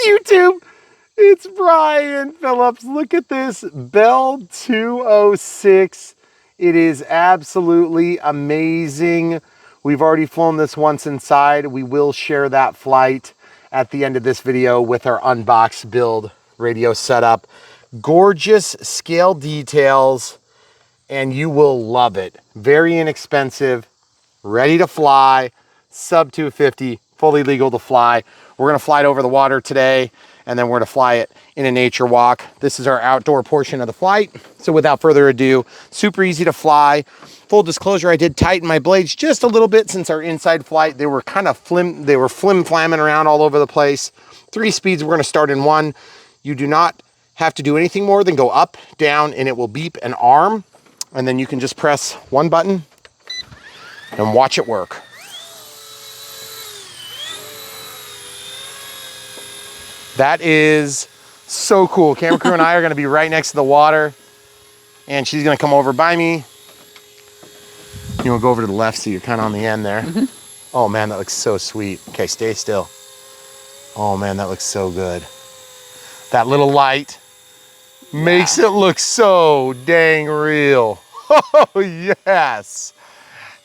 YouTube. It's Brian Phillips. Look at this Bell 206. It is absolutely amazing. We've already flown this once inside. We will share that flight at the end of this video with our Unbox build radio setup. Gorgeous scale details, and you will love it. Very inexpensive, ready to fly, sub 250, fully legal to fly. We're gonna fly it over the water today, and then we're gonna fly it in a nature walk. This is our outdoor portion of the flight. So without further ado, super easy to fly. Full disclosure, I did tighten my blades just a little bit since our inside flight. They were kind of flim-flamming around all over the place. 3 speeds, we're gonna start in 1. You do not have to do anything more than go up, down, and it will beep an arm. And then you can just press 1 button and watch it work. That is so cool. Camera crew and I are gonna be right next to the water, and she's gonna come over by me. You wanna go over to the left so you're kind of on the end there. Oh man, that looks so sweet. Okay, stay still. Oh man, that looks so good. That little light makes it look so dang real. Oh yes.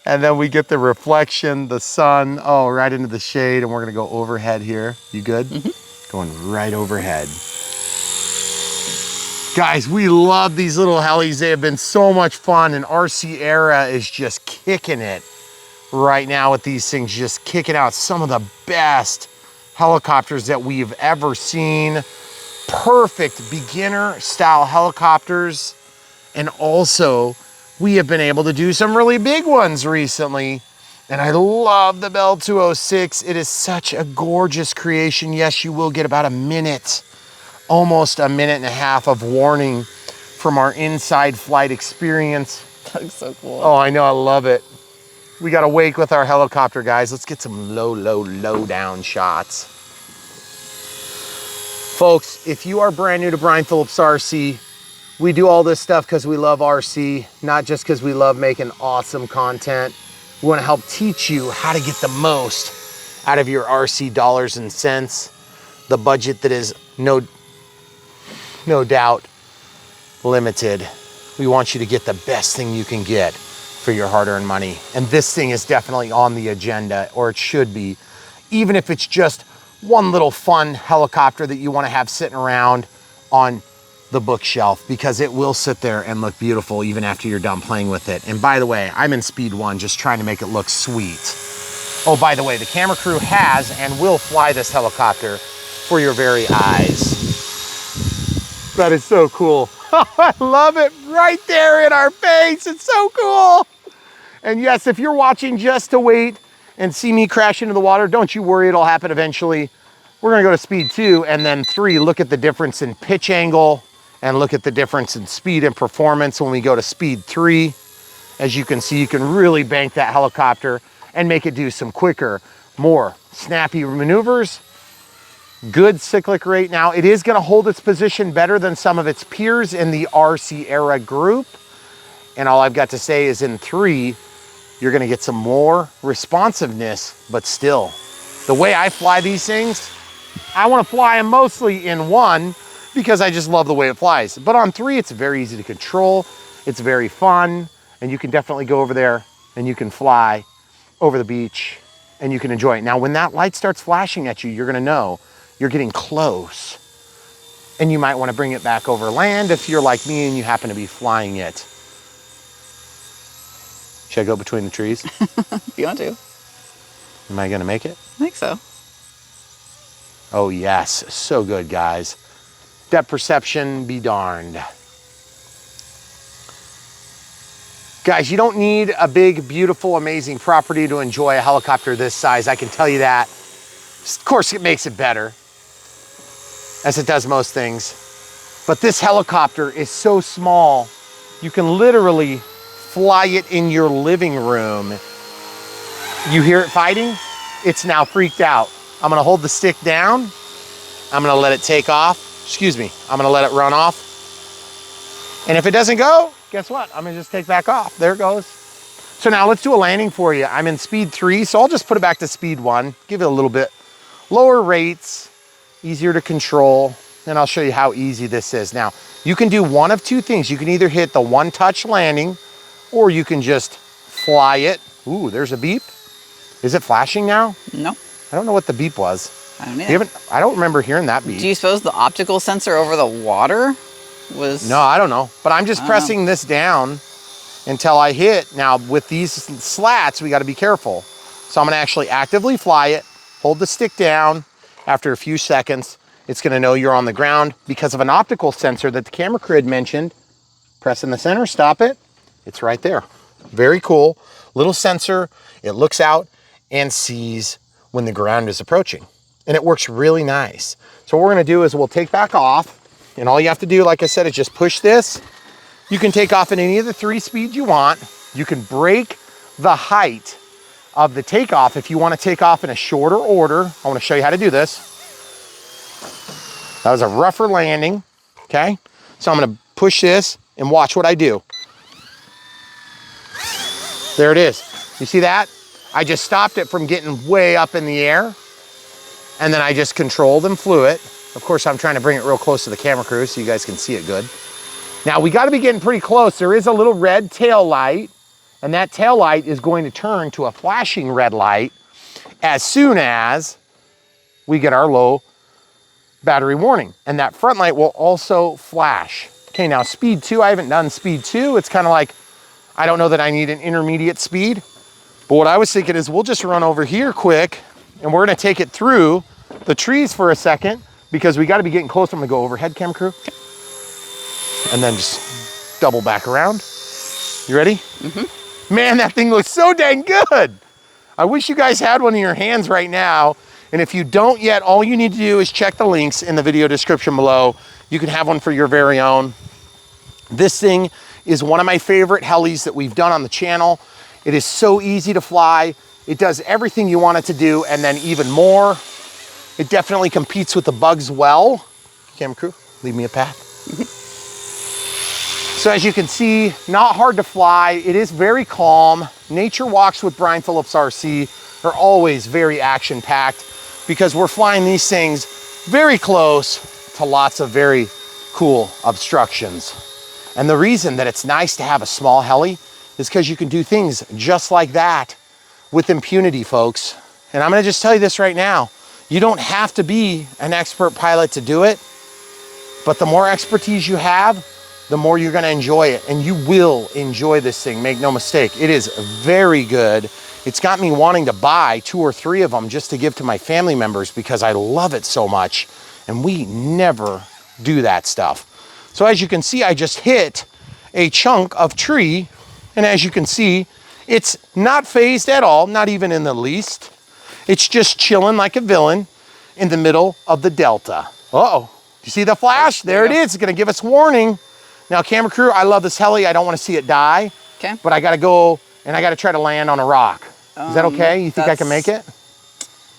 And then we get the reflection, the sun, oh, right into the shade, and we're gonna go overhead here. You good? Going right overhead. Guys, we love these little helis. They have been so much fun, and RC Era is just kicking it right now with these things, just kicking out some of the best helicopters that we've ever seen. Perfect beginner style helicopters. And also, we have been able to do some really big ones recently. And I love the Bell 206. It is such a gorgeous creation. Yes, you will get about a minute, almost a minute and a half of warning from our inside flight experience. That looks so cool. Oh, I know, I love it. We got to wake with our helicopter, guys. Let's get some low down shots. Folks, if you are brand new to Brian Phillips RC, we do all this stuff because we love RC, not just because we love making awesome content. We want to help teach you how to get the most out of your RC dollars and cents, the budget that is no doubt limited. We want you to get the best thing you can get for your hard-earned money. And this thing is definitely on the agenda, or it should be, even if it's just one little fun helicopter that you want to have sitting around on the bookshelf, because it will sit there and look beautiful even after you're done playing with it. And by the way, I'm in speed 1 just trying to make it look sweet. Oh, by the way, the camera crew has and will fly this helicopter for your very eyes. That is so cool. I love it right there in our face. It's so cool. And yes, if you're watching just to wait and see me crash into the water, don't you worry, it'll happen eventually. We're gonna go to speed 2 and then 3, look at the difference in pitch angle and look at the difference in speed and performance when we go to speed 3. As you can see, you can really bank that helicopter and make it do some quicker, more snappy maneuvers. Good cyclic rate. Now, it is gonna hold its position better than some of its peers in the RC Era group. And all I've got to say is in 3, you're gonna get some more responsiveness, but still, the way I fly these things, I wanna fly them mostly in 1 because I just love the way it flies. But on 3, it's very easy to control, it's very fun, and you can definitely go over there and you can fly over the beach and you can enjoy it. Now, when that light starts flashing at you, you're gonna know you're getting close. And you might wanna bring it back over land if you're like me and you happen to be flying it. Should I go between the trees? If you want to. Am I gonna make it? I think so. Oh yes, so good, guys. Depth perception be darned. Guys, you don't need a big, beautiful, amazing property to enjoy a helicopter this size. I can tell you that. Of course, it makes it better, as it does most things. But this helicopter is so small, you can literally fly it in your living room. You hear it fighting? It's now freaked out. I'm gonna hold the stick down. I'm gonna let it take off. Excuse me, I'm gonna let it run off. And if it doesn't go, guess what? I'm gonna just take back off. There it goes. So now let's do a landing for you. I'm in speed 3, so I'll just put it back to speed 1, give it a little bit lower rates, easier to control, and I'll show you how easy this is. Now, you can do one of two things. You can either hit the one-touch landing, or you can just fly it. Ooh, there's a beep. Is it flashing now? No. I don't know what the beep was. I don't know. I don't remember hearing that beep. Do you suppose the optical sensor over the water was... No, I don't know. But I'm just pressing this down until I hit. Now, with these slats, we got to be careful. So I'm going to actually actively fly it, hold the stick down. After a few seconds, it's going to know you're on the ground because of an optical sensor that the camera crew had mentioned. Press in the center, stop it. It's right there. Very cool. Little sensor. It looks out and sees when the ground is approaching. And it works really nice. So what we're going to do is we'll take back off. And all you have to do, like I said, is just push this. You can take off in any of the 3 speeds you want. You can break the height of the takeoff if you want to take off in a shorter order. I want to show you how to do this. That was a rougher landing, okay? So I'm going to push this and watch what I do. There it is. You see that? I just stopped it from getting way up in the air, and then I just controlled and flew it. Of course, I'm trying to bring it real close to the camera crew so you guys can see it good. Now, we got to be getting pretty close. There is a little red tail light, and that tail light is going to turn to a flashing red light as soon as we get our low battery warning. And that front light will also flash. Okay, now speed 2, I haven't done speed 2. It's kind of like, I don't know that I need an intermediate speed. But what I was thinking is we'll just run over here quick, and we're going to take it through the trees for a second because we got to be getting close. I'm going to go overhead, cam crew. And then just double back around. You ready? Mm-hmm. Man, that thing looks so dang good. I wish you guys had one in your hands right now. And if you don't yet, all you need to do is check the links in the video description below. You can have one for your very own. This thing is one of my favorite helis that we've done on the channel. It is so easy to fly. It does everything you want it to do and then even more. It definitely competes with the bugs well. Camera crew, leave me a path. So as you can see, not hard to fly. It is very calm. Nature walks with Brian Phillips RC are always very action-packed because we're flying these things very close to lots of very cool obstructions. And the reason that it's nice to have a small heli is because you can do things just like that with impunity, folks. And I'm gonna just tell you this right now. You don't have to be an expert pilot to do it, but the more expertise you have, the more you're gonna enjoy it. And you will enjoy this thing, make no mistake. It is very good. It's got me wanting to buy 2 or 3 of them just to give to my family members because I love it so much. And we never do that stuff. So as you can see, I just hit a chunk of tree. And as you can see, it's not phased at all, not even in the least. It's just chilling like a villain in the middle of the delta. Uh-oh, you see the flash? There it is, it's gonna give us warning. Now, camera crew, I love this heli. I don't wanna see it die. Okay. But I gotta go and I gotta try to land on a rock. Is that okay? You think I can make it?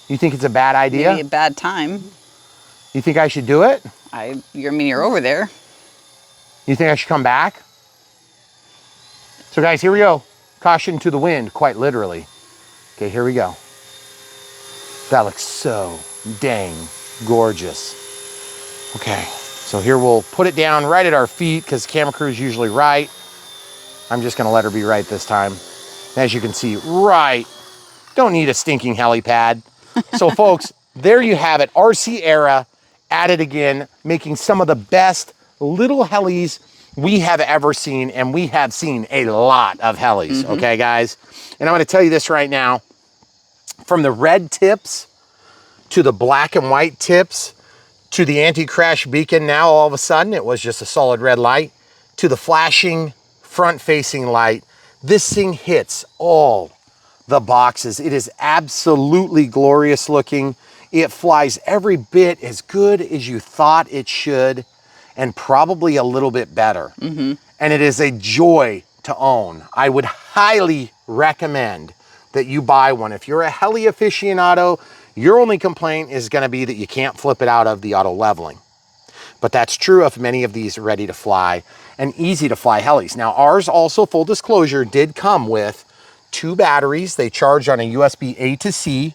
You think it's a bad idea? Maybe a bad time. You think I should do it? You're over there. You think I should come back? So guys, here we go. Caution to the wind, quite literally. Okay, here we go. That looks so dang gorgeous. Okay, so here we'll put it down right at our feet because camera crew is usually right. I'm just gonna let her be right this time. As you can see, right. Don't need a stinking helipad. So folks, there you have it. RC era at it again, making some of the best little helis we have ever seen, and we have seen a lot of helis, okay, guys? And I'm gonna tell you this right now, from the red tips to the black and white tips to the anti-crash beacon, now all of a sudden it was just a solid red light, to the flashing front-facing light, this thing hits all the boxes. It is absolutely glorious looking. It flies every bit as good as you thought it should, and probably a little bit better. And it is a joy to own. I would highly recommend that you buy one. If you're a heli aficionado, your only complaint is gonna be that you can't flip it out of the auto leveling. But that's true of many of these ready to fly and easy to fly helis. Now ours also, full disclosure, did come with 2 batteries. They charge on a USB A to C.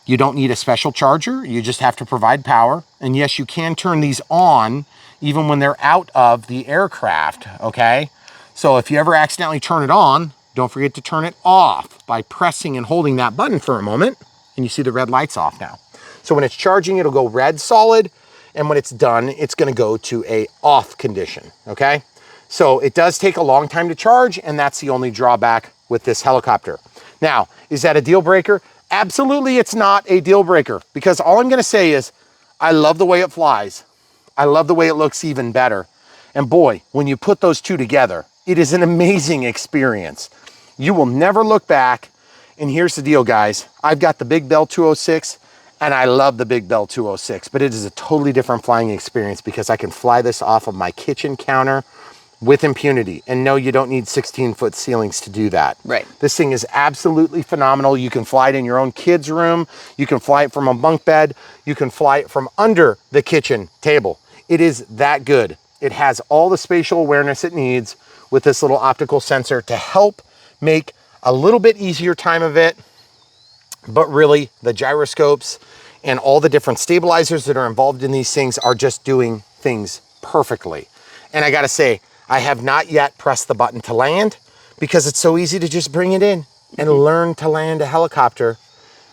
You don't need a special charger. You just have to provide power. And yes, you can turn these on even when they're out of the aircraft, okay? So if you ever accidentally turn it on, don't forget to turn it off by pressing and holding that button for a moment, and you see the red lights off now. So when it's charging, it'll go red solid, and when it's done, it's gonna go to a off condition, okay? So it does take a long time to charge, and that's the only drawback with this helicopter. Now, is that a deal breaker? Absolutely, it's not a deal breaker, because all I'm gonna say is, I love the way it flies. I love the way it looks even better. And boy, when you put those two together, it is an amazing experience. You will never look back. And here's the deal, guys. I've got the Big Bell 206, and I love the Big Bell 206, but it is a totally different flying experience because I can fly this off of my kitchen counter with impunity. And no, you don't need 16-foot ceilings to do that. Right. This thing is absolutely phenomenal. You can fly it in your own kid's room. You can fly it from a bunk bed. You can fly it from under the kitchen table. It is that good. It has all the spatial awareness it needs with this little optical sensor to help make a little bit easier time of it. But really, the gyroscopes and all the different stabilizers that are involved in these things are just doing things perfectly. And I gotta say, I have not yet pressed the button to land because it's so easy to just bring it in and learn to land a helicopter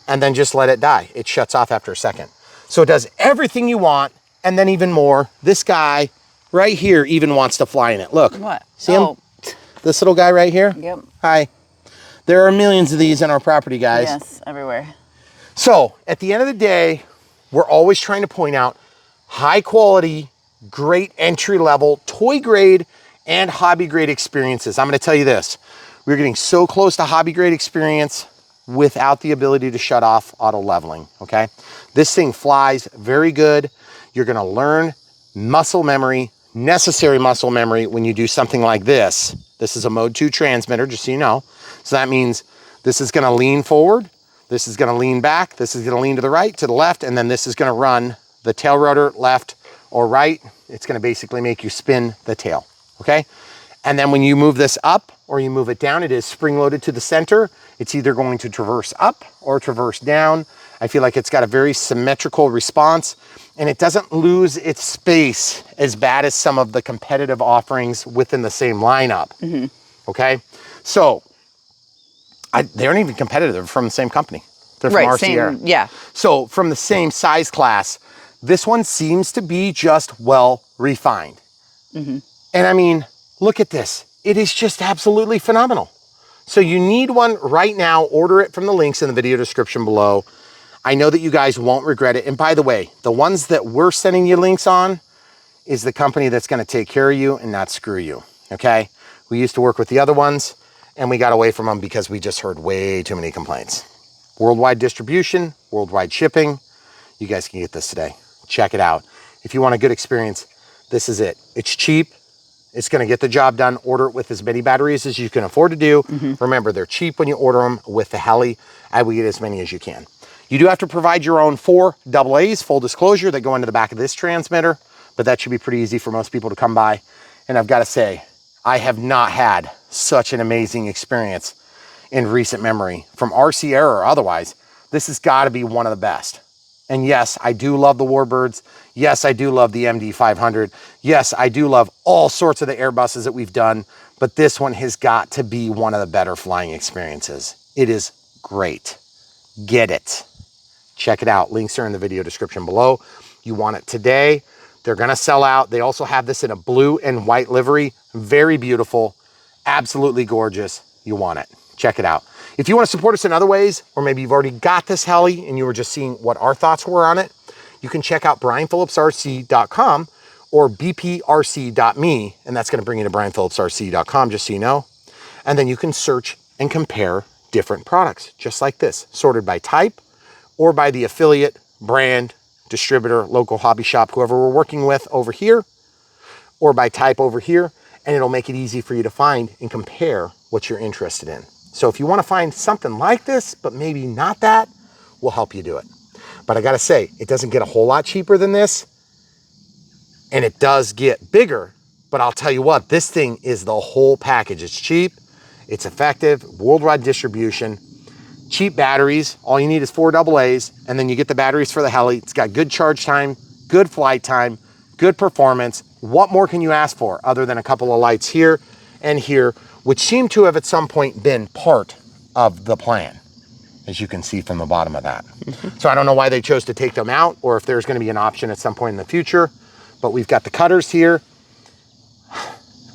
and then just let it die. It shuts off after a second. So it does everything you want and then even more. This guy right here even wants to fly in it. Look. What? See him? This little guy right here? Yep. Hi. There are millions of these on our property, guys. Yes, everywhere. So at the end of the day, we're always trying to point out high quality, great entry level, toy grade, and hobby grade experiences. I'm gonna tell you this, we're getting so close to hobby grade experience without the ability to shut off auto leveling, okay? This thing flies very good. You're gonna learn muscle memory, necessary muscle memory when you do something like this. This is a mode 2 transmitter, just so you know. So that means this is gonna lean forward, this is gonna lean back, this is gonna lean to the right, to the left, and then this is gonna run the tail rotor left or right. It's gonna basically make you spin the tail, okay? And then when you move this up or you move it down, it is spring loaded to the center. It's either going to traverse up or traverse down. I feel like it's got a very symmetrical response and it doesn't lose its space as bad as some of the competitive offerings within the same lineup, okay? So, they aren't even competitive, they're from the same company. They're from RCR. Same, yeah. So from the same size class, this one seems to be just well refined. And I mean, look at this. It is just absolutely phenomenal. So you need one right now. Order it from the links in the video description below. I know that you guys won't regret it. And by the way, the ones that we're sending you links on is the company that's gonna take care of you and not screw you, okay? We used to work with the other ones and we got away from them because we just heard way too many complaints. Worldwide distribution, worldwide shipping. You guys can get this today. Check it out. If you want a good experience, this is it. It's cheap. It's gonna get the job done. Order it with as many batteries as you can afford to do. Remember, they're cheap when you order them with the Heli. I will get as many as you can. You do have to provide your own 4 AA's, full disclosure, that go into the back of this transmitter, but that should be pretty easy for most people to come by. And I've gotta say, I have not had such an amazing experience in recent memory from RCR or otherwise. This has gotta be one of the best. And yes, I do love the Warbirds. Yes, I do love the MD500. Yes, I do love all sorts of the Airbuses that we've done, but this one has got to be one of the better flying experiences. It is great. Get it. Check it out. Links are in the video description below. You want it today. They're gonna sell out. They also have this in a blue and white livery. Very beautiful, absolutely gorgeous. You want it. Check it out. If you want to support us in other ways, or maybe you've already got this Heli and you were just seeing what our thoughts were on it, you can check out brianphillipsrc.com or bprc.me, and that's going to bring you to brianphillipsrc.com, just so you know. And then you can search and compare different products, just like this, sorted by type or by the affiliate, brand, distributor, local hobby shop, whoever we're working with over here, or by type over here, and it'll make it easy for you to find and compare what you're interested in. So if you want to find something like this, but maybe not that, we'll help you do it. But I gotta say, it doesn't get a whole lot cheaper than this, and it does get bigger, but I'll tell you what, this thing is the whole package. It's cheap, it's effective, worldwide distribution. cheap batteries. All you need is 4 AA's, and then you get the batteries for the heli. It's got good charge time, good flight time, good performance. What more can you ask for other than a couple of lights here and here, which seem to have at some point been part of the plan, as you can see from the bottom of that. So I don't know why they chose to take them out, or if there's going to be an option at some point in the future, but we've got the cutters here.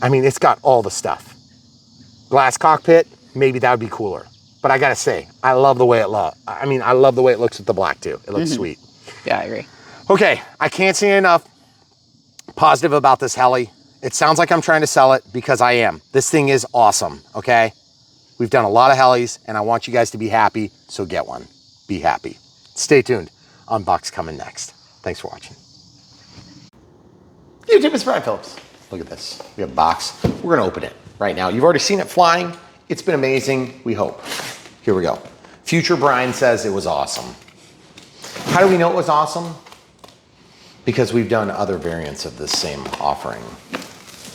I mean, it's got all the stuff. Glass cockpit, maybe that would be cooler. But I gotta say, I love the way it looks. I mean, I love the way it looks with the black too. It looks sweet. Yeah, I agree. Okay, I can't say enough positive about this heli. It sounds like I'm trying to sell it, because I am. This thing is awesome, okay? We've done a lot of helis, and I want you guys to be happy, so get one. Be happy. Stay tuned. Unbox coming next. Thanks for watching. YouTube, it's Brian Phillips. Look at this. We have a box. We're gonna open it right now. You've already seen it flying. It's been amazing, we hope. Here we go. Future Brian says it was awesome. How do we know it was awesome? Because we've done other variants of this same offering.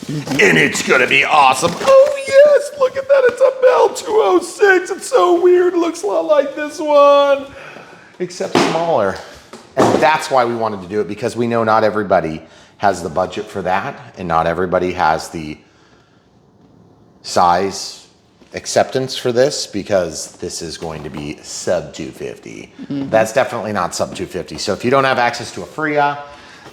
And it's gonna be awesome. Oh yes, look at that, it's a Bell 206. It's so weird, it looks a lot like this one, except smaller. And that's why we wanted to do it, because we know not everybody has the budget for that, and not everybody has the size acceptance for this, because this is going to be sub 250. That's definitely not sub 250. So if you don't have access to a Freya,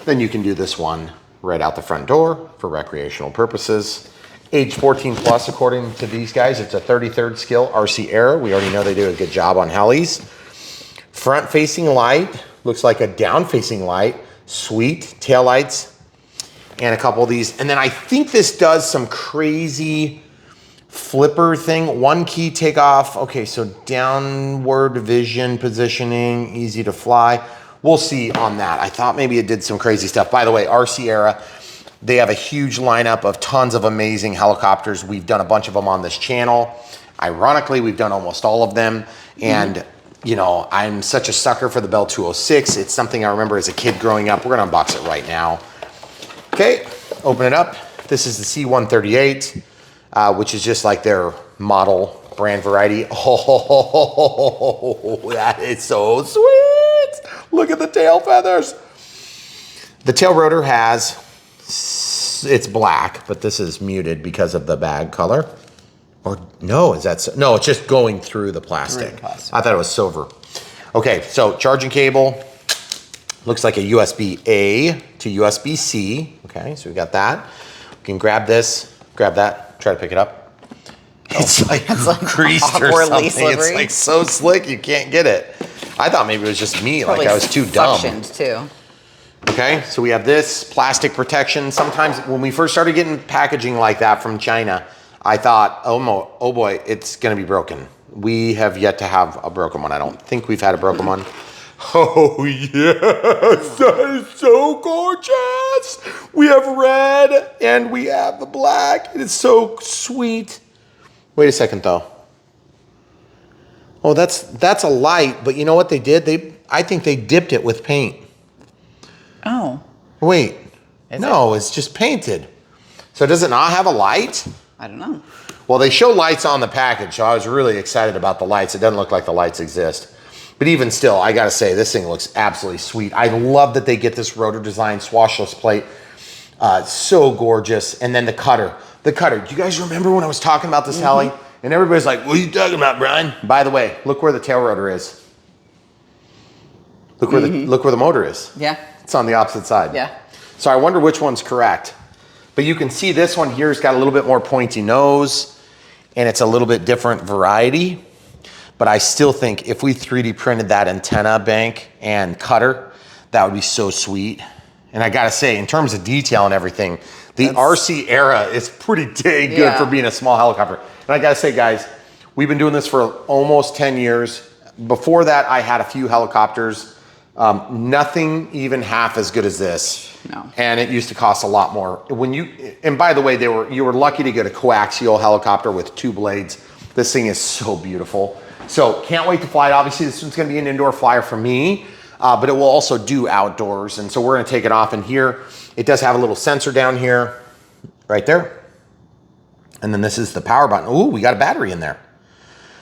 then you can do this one right out the front door for recreational purposes. Age 14 plus, according to these guys. It's a 33rd skill RC era. We already know they do a good job on helis. Front facing light, looks like a down facing light. Sweet tail lights, and a couple of these. And then I think this does some crazy flipper thing. One key takeoff. Okay, so downward vision positioning, easy to fly. We'll see on that. I thought maybe it did some crazy stuff. By the way, RC Era, they have a huge lineup of tons of amazing helicopters. We've done a bunch of them on this channel. Ironically, we've done almost all of them. And you know, I'm such a sucker for the Bell 206. It's something I remember as a kid growing up. We're gonna unbox it right now. Okay, open it up. This is the C138. Which is just like their model brand variety. Oh, that is so sweet. Look at the tail feathers. The tail rotor it's black, but this is muted because of the bag color. Or no, is that, no, it's just going through the plastic. I thought it was silver. Okay, so charging cable. Looks like a USB-A to USB-C. Okay, so we got that. We can grab this, grab that. Try to pick it up. It's like creased or something. It's like so slick you can't get it. I thought maybe it was just me, like I was too dumb. Too. Okay, so we have this plastic protection. Sometimes when we first started getting packaging like that from China, I thought, oh boy, it's gonna be broken. We have yet to have a broken one. I don't think we've had a broken one. Oh yes, that is so gorgeous. We have red and we have the black. It is so sweet. Wait a second though. Oh, that's a light, but you know what they did? I think they dipped it with paint. Oh. Wait, it's just painted. So does it not have a light? I don't know. Well, they show lights on the package, so I was really excited about the lights. It doesn't look like the lights exist. But even still, I gotta say, this thing looks absolutely sweet. I love that they get this rotor design swashless plate. So gorgeous. And then the cutter. The cutter. Do you guys remember when I was talking about this heli? And everybody's like, what are you talking about, Brian? By the way, look where the tail rotor is. Look where the motor is. Yeah. It's on the opposite side. Yeah. So I wonder which one's correct. But you can see this one here has got a little bit more pointy nose, and it's a little bit different variety. But I still think if we 3D printed that antenna bank and cutter, that would be so sweet. And I gotta say, in terms of detail and everything, the RC Era is pretty dang good for being a small helicopter. And I gotta say, guys, we've been doing this for almost 10 years. Before that, I had a few helicopters. Nothing even half as good as this. No. And it used to cost a lot more. And by the way, you were lucky to get a coaxial helicopter with 2 blades. This thing is so beautiful. So can't wait to fly it. Obviously, this one's gonna be an indoor flyer for me, but it will also do outdoors. And so we're gonna take it off in here. It does have a little sensor down here, right there. And then this is the power button. Ooh, we got a battery in there.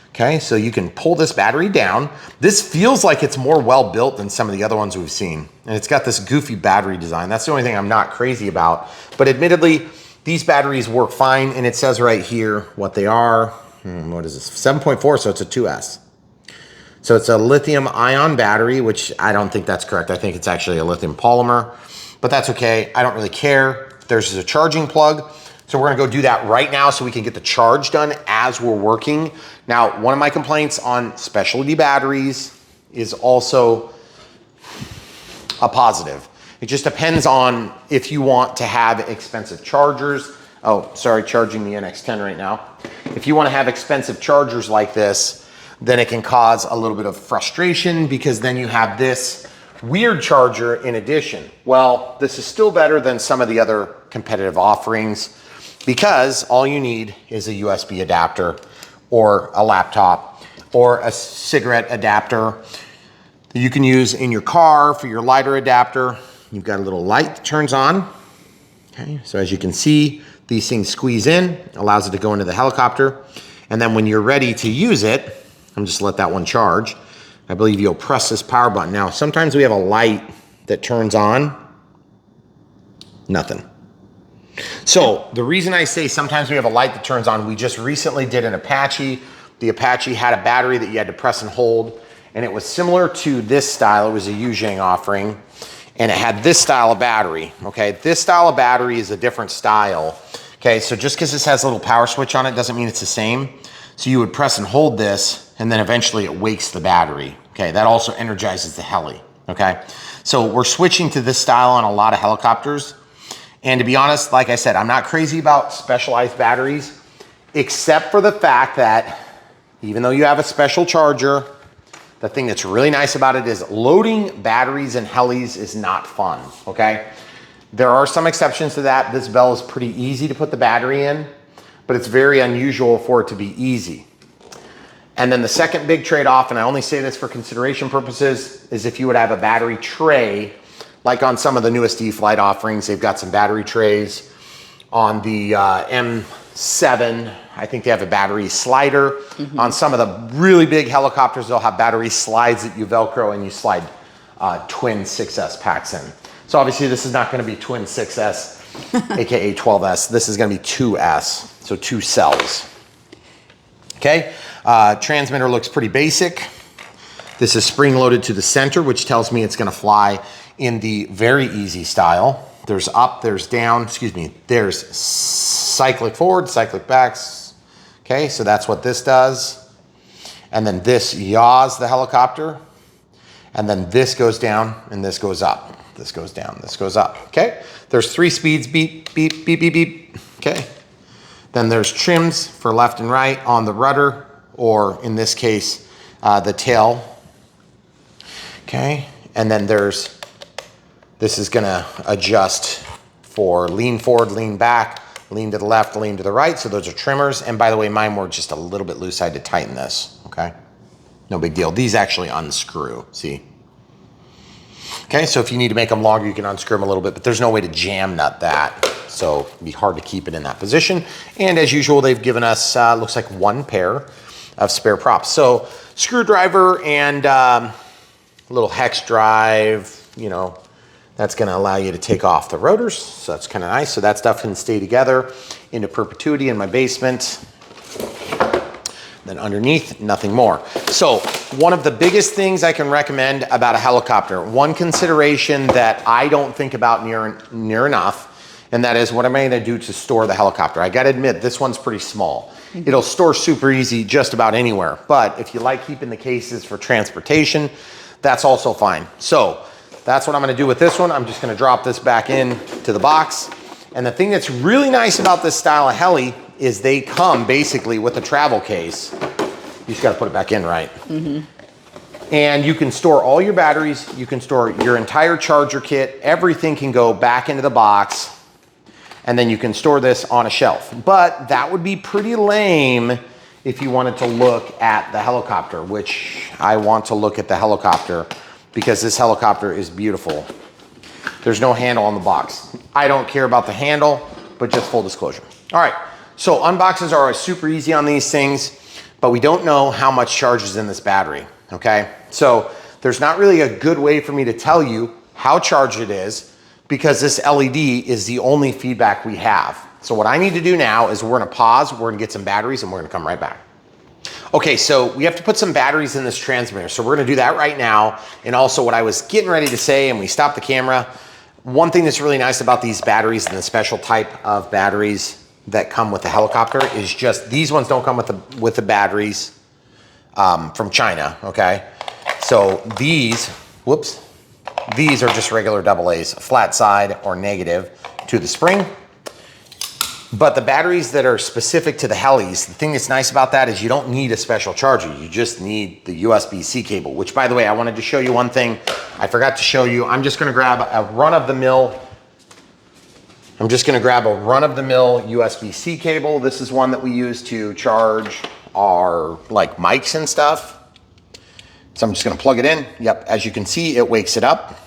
Okay, so you can pull this battery down. This feels like it's more well built than some of the other ones we've seen. And it's got this goofy battery design. That's the only thing I'm not crazy about. But admittedly, these batteries work fine, and it says right here what they are. What is this? 7.4, so it's a 2S. So it's a lithium ion battery, which I don't think that's correct. I think it's actually a lithium polymer, but that's okay. I don't really care. There's a charging plug. So we're gonna go do that right now so we can get the charge done as we're working. Now, one of my complaints on specialty batteries is also a positive. It just depends on if you want to have expensive chargers. Oh, sorry, charging the NX10 right now. If you wanna have expensive chargers like this, then it can cause a little bit of frustration because then you have this weird charger in addition. Well, this is still better than some of the other competitive offerings because all you need is a USB adapter or a laptop or a cigarette adapter that you can use in your car for your lighter adapter. You've got a little light that turns on. Okay, so as you can see, these things squeeze in, allows it to go into the helicopter. And then when you're ready to use it, I'm just let that one charge. I believe you'll press this power button. Now, sometimes we have a light that turns on, nothing. So the reason I say sometimes we have a light that turns on, we just recently did an Apache. The Apache had a battery that you had to press and hold, and it was similar to this style. It was a Yuzhang offering, and it had this style of battery, okay? This style of battery is a different style, okay? So just because this has a little power switch on it doesn't mean it's the same. So you would press and hold this, and then eventually it wakes the battery, okay? That also energizes the heli, okay? So we're switching to this style on a lot of helicopters. And to be honest, like I said, I'm not crazy about specialized batteries, except for the fact that even though you have a special charger, the thing that's really nice about it is loading batteries in helis is not fun, okay? There are some exceptions to that. This Bell is pretty easy to put the battery in, but it's very unusual for it to be easy. And then the second big trade-off, and I only say this for consideration purposes, is if you would have a battery tray, like on some of the newest E-flite offerings, they've got some battery trays. On the M7, I think they have a battery slider. Mm-hmm. On some of the really big helicopters, they'll have battery slides that you Velcro and you slide twin 6S packs in. So obviously this is not gonna be twin 6S, AKA 12S. This is gonna be 2S, so 2 cells. Okay, transmitter looks pretty basic. This is spring loaded to the center, which tells me it's gonna fly in the very easy style. There's up, there's down, excuse me, there's cyclic forward, cyclic backs. Okay, so that's what this does. And then this yaws the helicopter. And then this goes down and this goes up. This goes down, this goes up, okay? There's 3 speeds, beep, beep, beep, beep, beep, okay? Then there's trims for left and right on the rudder, or in this case, the tail, okay? And then this is gonna adjust for lean forward, lean back, lean to the left, lean to the right. So those are trimmers. And by the way, mine were just a little bit loose. I had to tighten this, okay? No big deal. These actually unscrew, see? Okay, so if you need to make them longer, you can unscrew them a little bit, but there's no way to jam nut that. So it'd be hard to keep it in that position. And as usual, they've given us, looks like 1 pair of spare props. So screwdriver and a little hex drive, you know, that's gonna allow you to take off the rotors. So that's kind of nice. So that stuff can stay together into perpetuity in my basement. Then underneath, nothing more. So one of the biggest things I can recommend about a helicopter, one consideration that I don't think about near enough, and that is what am I gonna do to store the helicopter? I gotta admit, this one's pretty small. It'll store super easy just about anywhere. But if you like keeping the cases for transportation, that's also fine. So that's what I'm gonna do with this one. I'm just gonna drop this back in to the box. And the thing that's really nice about this style of heli is they come basically with a travel case. You just gotta put it back in right. Mm-hmm. And you can store all your batteries, you can store your entire charger kit, everything can go back into the box, and then you can store this on a shelf. But that would be pretty lame if you wanted to look at the helicopter, which I want to look at the helicopter because this helicopter is beautiful. There's no handle on the box. I don't care about the handle, but just full disclosure. All right, so unboxes are super easy on these things. but we don't know how much charge is in this battery, okay? So there's not really a good way for me to tell you how charged it is because this LED is the only feedback we have. So what I need to do now is we're gonna pause, we're gonna get some batteries, and we're gonna come right back. Okay, so we have to put some batteries in this transmitter. So we're gonna do that right now. And also what I was getting ready to say, and we stopped the camera, one thing that's really nice about these batteries and the special type of batteries that come with the helicopter is just, these ones don't come with the batteries from China, okay? So these, whoops, these are just regular AA's, flat side or negative to the spring. But the batteries that are specific to the helis, the thing that's nice about that is you don't need a special charger. You just need the USB-C cable, which by the way, I wanted to show you one thing I forgot to show you. I'm just gonna grab a run-of-the-mill USB-C cable. This is one that we use to charge our like mics and stuff. So I'm just gonna plug it in. Yep, as you can see, it wakes it up,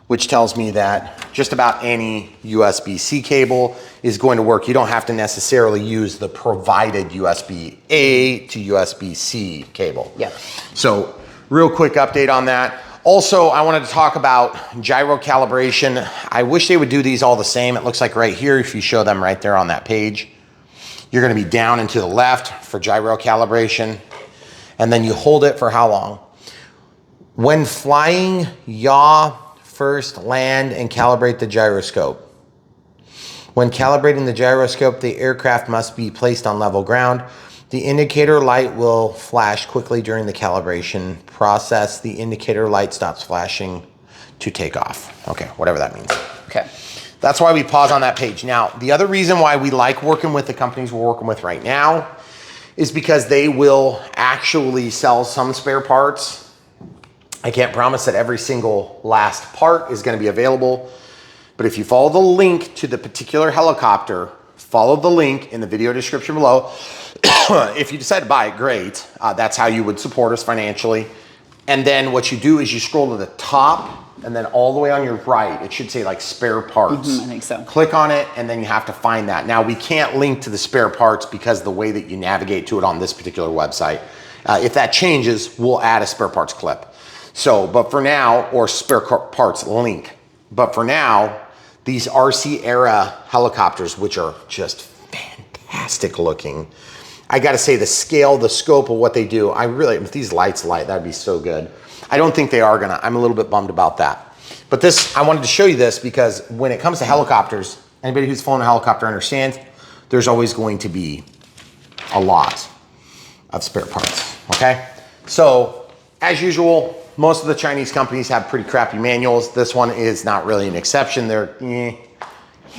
which tells me that just about any USB-C cable is going to work. You don't have to necessarily use the provided USB-A to USB-C cable. Yep. So real quick update on that. Also, I wanted to talk about gyro calibration. I wish they would do these all the same. It looks like right here, if you show them right there on that page, you're gonna be down and to the left for gyro calibration. And then you hold it for how long? When flying, yaw first, land, and calibrate the gyroscope. When calibrating the gyroscope, the aircraft must be placed on level ground. The indicator light will flash quickly during the calibration process. The indicator light stops flashing to take off. Okay, whatever that means. Okay. That's why we pause on that page. Now, the other reason why we like working with the companies we're working with right now is because they will actually sell some spare parts. I can't promise that every single last part is going to be available, but if you follow the link to the particular helicopter, follow the link in the video description below. If you decide to buy it, great. That's how you would support us financially. And then what you do is you scroll to the top and then all the way on your right, it should say like spare parts. I think so. Click on it and then you have to find that. Now we can't link to the spare parts because the way that you navigate to it on this particular website. If that changes, we'll add a spare parts clip. So, but for now, or spare parts link. But for now, these RC era helicopters, which are just fantastic looking. I gotta say the scale, the scope of what they do, I really, if these lights light, that'd be so good. I don't think they are gonna, I'm a little bit bummed about that. But this, I wanted to show you this because when it comes to helicopters, anybody who's flown a helicopter understands, there's always going to be a lot of spare parts, okay? So, as usual, most of the Chinese companies have pretty crappy manuals. This one is not really an exception. They're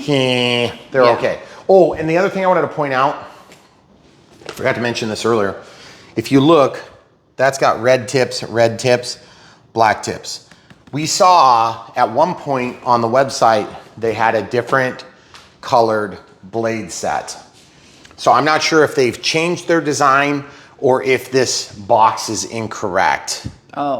okay. Oh, and the other thing I wanted to point out, I forgot to mention this earlier. If you look, that's got red tips, black tips. We saw at one point on the website, they had a different colored blade set. So I'm not sure if they've changed their design or if this box is incorrect.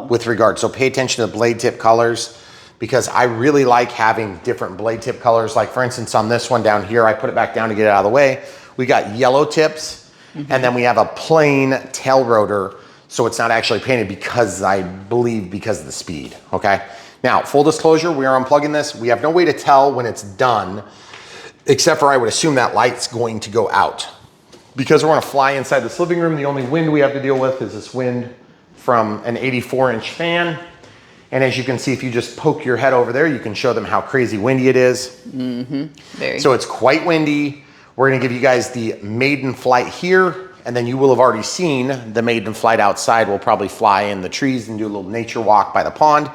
With regard. So pay attention to the blade tip colors because I really like having different blade tip colors. Like for instance, on this one down here, I put it back down to get it out of the way. We got yellow tips and then we have a plain tail rotor. So it's not actually painted because I believe because of the speed, okay? Now, full disclosure, we are unplugging this. We have no way to tell when it's done, except for I would assume that light's going to go out. Because we're gonna fly inside this living room, the only wind we have to deal with is this wind from an 84-inch fan. And as you can see, if you just poke your head over there, you can show them how crazy windy it is. Very. So it's quite windy. We're gonna give you guys the maiden flight here, and then you will have already seen the maiden flight outside. We'll probably fly in the trees and do a little nature walk by the pond,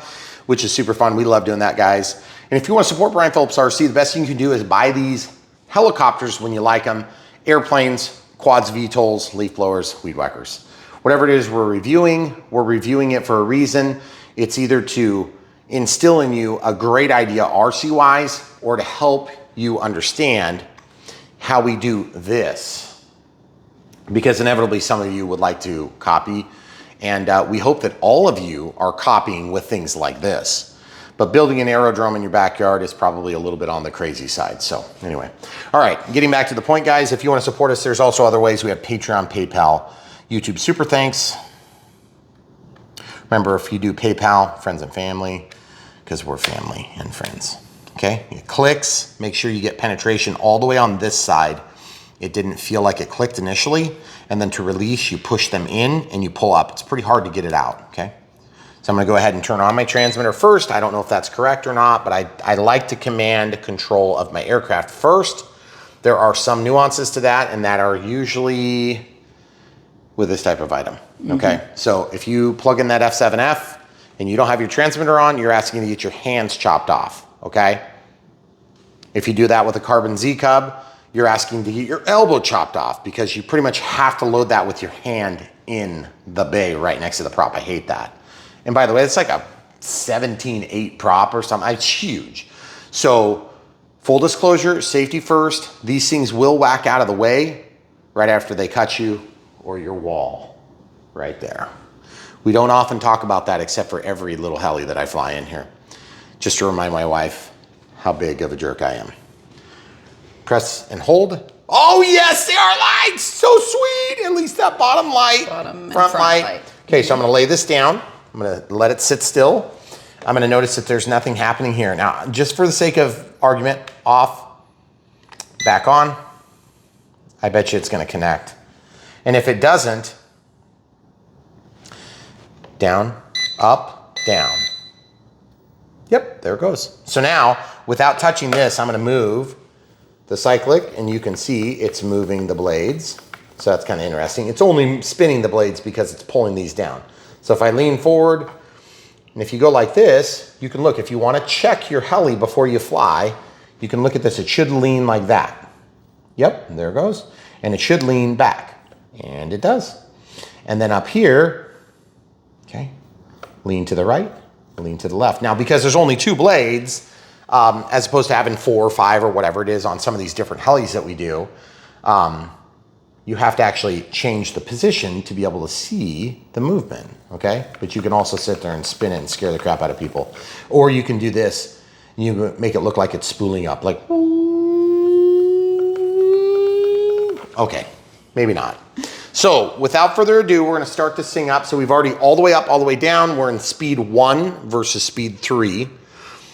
which is super fun. We love doing that, guys. And if you wanna support Brian Phillips RC, the best thing you can do is buy these helicopters when you like them, airplanes, quads, VTOLs, leaf blowers, weed whackers. Whatever it is we're reviewing it for a reason. It's either to instill in you a great idea RC-wise or to help you understand how we do this. Because inevitably some of you would like to copy and we hope that all of you are copying with things like this. But building an aerodrome in your backyard is probably a little bit on the crazy side. So anyway, all right, getting back to the point, guys, if you want to support us, there's also other ways. We have Patreon, PayPal. YouTube super thanks. Remember, if you do PayPal, friends and family, because we're family and friends. Okay, it clicks. Make sure you get penetration all the way on this side. It didn't feel like it clicked initially. And then to release, you push them in and you pull up. It's pretty hard to get it out, okay? So I'm gonna go ahead and turn on my transmitter first. I don't know if that's correct or not, but I like to command control of my aircraft first. There are some nuances to that, and that are usually with this type of item, okay? So if you plug in that F7F and you don't have your transmitter on, you're asking to get your hands chopped off, okay? If you do that with a Carbon Z Cub, you're asking to get your elbow chopped off because you pretty much have to load that with your hand in the bay right next to the prop. I hate that. And by the way, it's like a 17.8 prop or something. It's huge. So full disclosure, safety first. These things will whack out of the way right after they cut you or your wall right there. We don't often talk about that except for every little heli that I fly in here. Just to remind my wife how big of a jerk I am. Press and hold. Oh yes, they are lights, so sweet. At least that bottom light, front light. Okay, so I'm gonna lay this down. I'm gonna let it sit still. I'm gonna notice that there's nothing happening here. Now, just for the sake of argument, off, back on, I bet you it's gonna connect. And if it doesn't, down, up, down. Yep, there it goes. So now, without touching this, I'm gonna move the cyclic, and you can see it's moving the blades. So that's kind of interesting. It's only spinning the blades because it's pulling these down. So if I lean forward, and if you go like this, you can look, if you wanna check your heli before you fly, you can look at this, it should lean like that. Yep, there it goes. And it should lean back, and it does. And then up here, okay, lean to the right, lean to the left. Now, because there's only two blades, as opposed to having 4 or 5 or whatever it is on some of these different helis that we do, you have to actually change the position to be able to see the movement, okay? But you can also sit there and spin it and scare the crap out of people. Or you can do this, and you make it look like it's spooling up, like, okay, maybe not. So without further ado, we're gonna start this thing up. So we've already all the way up, all the way down. We're in speed 1 versus speed 3.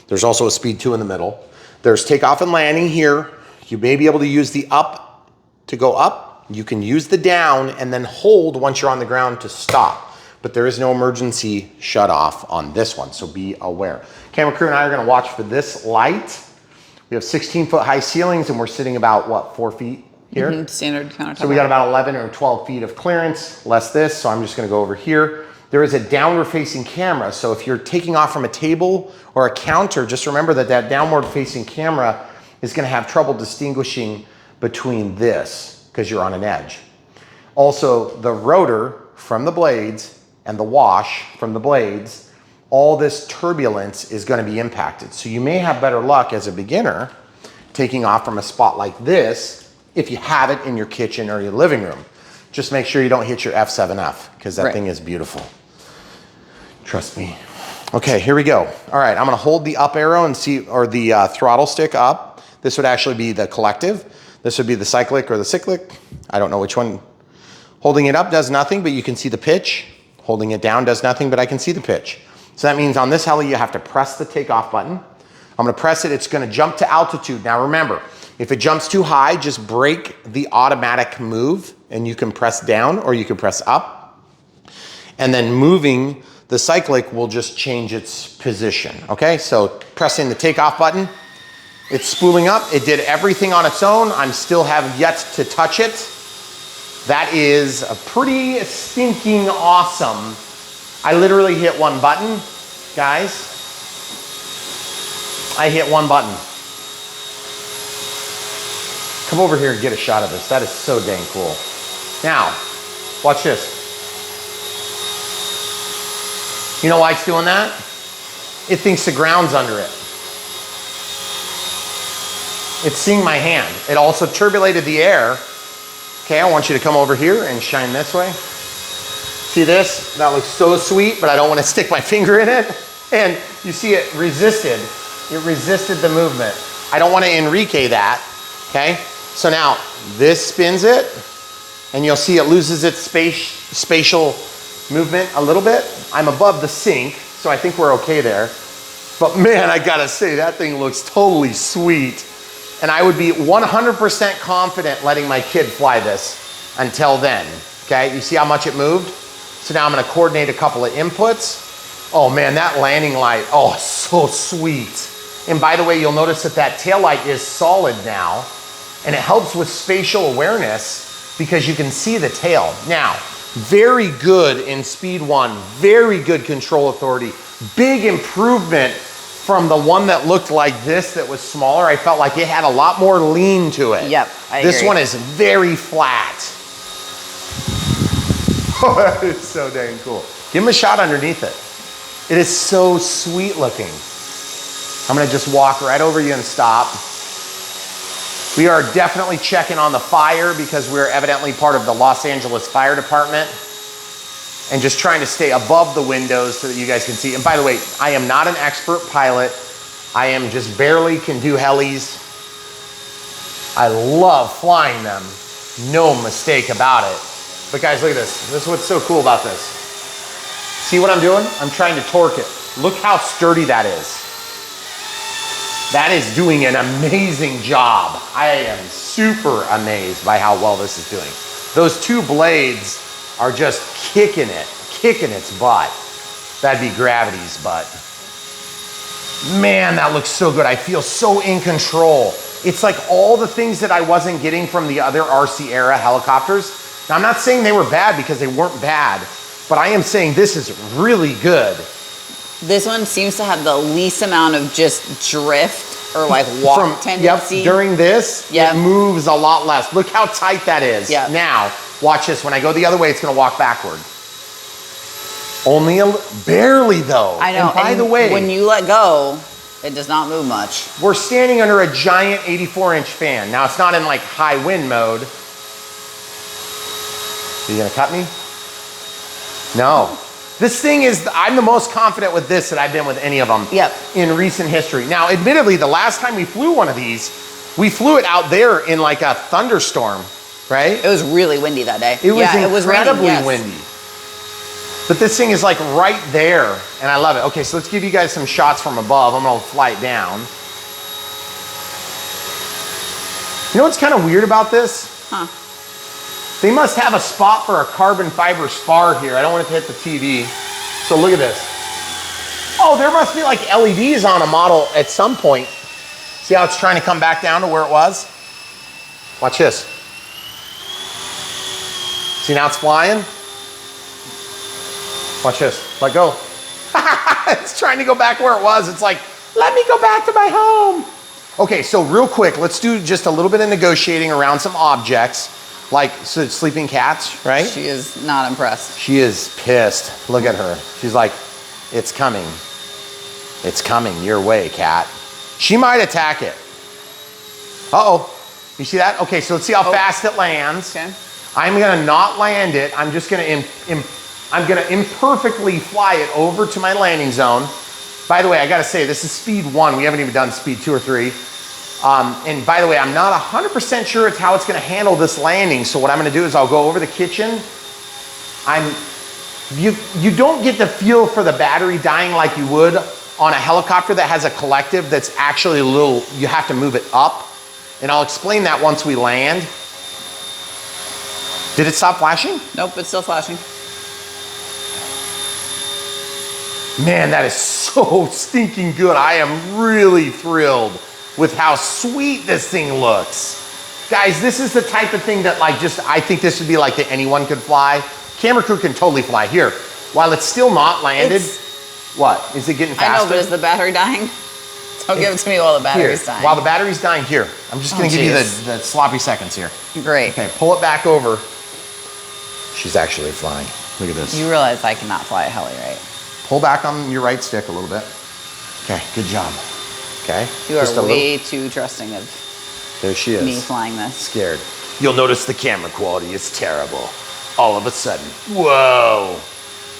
There's also a speed 2 in the middle. There's takeoff and landing here. You may be able to use the up to go up. You can use the down and then hold once you're on the ground to stop. But there is no emergency shut off on this one, so be aware. Camera crew and I are gonna watch for this light. We have 16-foot high ceilings and we're sitting about, what, 4 feet here? Standard countertop. So we got about 11 or 12 feet of clearance, less this, so I'm just gonna go over here. There is a downward facing camera, so if you're taking off from a table or a counter, just remember that that downward facing camera is gonna have trouble distinguishing between this, because you're on an edge. Also, the rotor from the blades and the wash from the blades, all this turbulence is gonna be impacted. So you may have better luck as a beginner taking off from a spot like this if you have it in your kitchen or your living room. Just make sure you don't hit your F7F, because that thing is beautiful. Trust me. Okay, here we go. All right, I'm gonna hold the up arrow and see, or the throttle stick up. This would actually be the collective. This would be the cyclic or the cyclic. I don't know which one. Holding it up does nothing, but you can see the pitch. Holding it down does nothing, but I can see the pitch. So that means on this heli, you have to press the takeoff button. I'm gonna press it, it's gonna jump to altitude. Now remember, if it jumps too high, just break the automatic move and you can press down or you can press up. And then moving the cyclic will just change its position, okay? So pressing the takeoff button, it's spooling up. It did everything on its own. I'm still have yet to touch it. That is a pretty stinking awesome. I literally hit one button, guys. I hit one button. Come over here and get a shot of this. That is so dang cool. Now, watch this. You know why it's doing that? It thinks the ground's under it. It's seeing my hand. It also turbulated the air. Okay, I want you to come over here and shine this way. See this? That looks so sweet, but I don't want to stick my finger in it. And you see it resisted. It resisted the movement. I don't want to Enrique that, okay? So now this spins it, and you'll see it loses its spatial movement a little bit. I'm above the sink, so I think we're okay there. But man, I gotta say, that thing looks totally sweet. And I would be 100% confident letting my kid fly this until then, okay? You see how much it moved? So now I'm gonna coordinate a couple of inputs. Oh man, that landing light, oh, so sweet. And by the way, you'll notice that that tail light is solid now, and it helps with spatial awareness because you can see the tail. Now, very good in Speed 1, very good control authority, big improvement from the one that looked like this that was smaller. I felt like it had a lot more lean to it. Yep, I agree. This one is very flat. Oh, that is so dang cool. Give him a shot underneath it. It is so sweet looking. I'm gonna just walk right over you and stop. We are definitely checking on the fire because we're evidently part of the Los Angeles Fire Department, and just trying to stay above the windows so that you guys can see. And by the way, I am not an expert pilot. I am just barely can do helis. I love flying them, no mistake about it. But guys, look at this. This is what's so cool about this. See what I'm doing? I'm trying to torque it. Look how sturdy that is. That is doing an amazing job. I am super amazed by how well this is doing. Those two blades are just kicking its butt. That'd be gravity's butt. Man, that looks so good. I feel so in control. It's like all the things that I wasn't getting from the other RC era helicopters. Now, I'm not saying they were bad because they weren't bad, but I am saying this is really good. This one seems to have the least amount of just drift or like walk tendency. Yep, during this, yep, it moves a lot less. Look how tight that is. Yep. Now, watch this. When I go the other way, it's gonna walk backward. Only barely though. I know. And by the way, when you let go, it does not move much. We're standing under a giant 84-inch fan. Now, it's not in like high wind mode. Are you gonna cut me? No. This thing is, I'm the most confident with this that I've been with any of them in recent history. Now, admittedly, the last time we flew one of these, we flew it out there in like a thunderstorm, right? It was really windy that day. It was incredibly raining, yes, windy. But this thing is like right there, and I love it. Okay, so let's give you guys some shots from above. I'm gonna fly it down. You know what's kind of weird about this? Huh. They must have a spot for a carbon fiber spar here. I don't want it to hit the TV. So look at this. Oh, there must be like LEDs on a model at some point. See how it's trying to come back down to where it was? Watch this. See, now it's flying? Watch this. Let go. It's trying to go back where it was. It's like, let me go back to my home. Okay, so real quick, let's do just a little bit of negotiating around some objects. Like sleeping cats, right? She is not impressed. She is pissed. Look at her. She's like, it's coming. It's coming your way, cat. She might attack it. Uh-oh. You see that? Okay, so let's see how fast it lands. Okay. I'm gonna not land it. I'm just gonna I'm gonna imperfectly fly it over to my landing zone. By the way, I gotta say, this is Speed 1. We haven't even done Speed 2 or 3. And by the way, I'm not 100% sure it's how it's gonna handle this landing. So what I'm gonna do is I'll go over the kitchen. You don't get the feel for the battery dying like you would on a helicopter that has a collective that's actually a little, you have to move it up. And I'll explain that once we land. Did it stop flashing? Nope, it's still flashing. Man, that is so stinking good. I am really thrilled with how sweet this thing looks. Guys, this is the type of thing that I think this would be like that anyone could fly. Camera crew can totally fly. Here, while it's still not landed, what? Is it getting faster? I know, but is the battery dying? Don't give it to me while the battery's dying. While the battery's dying, here. I'm just gonna give you the sloppy seconds here. Great. Okay, pull it back over. She's actually flying. Look at this. You realize I cannot fly a heli, right? Pull back on your right stick a little bit. Okay, good job. Okay. You are way too trusting of there she is. Me flying this. Scared. You'll notice the camera quality is terrible. All of a sudden, whoa.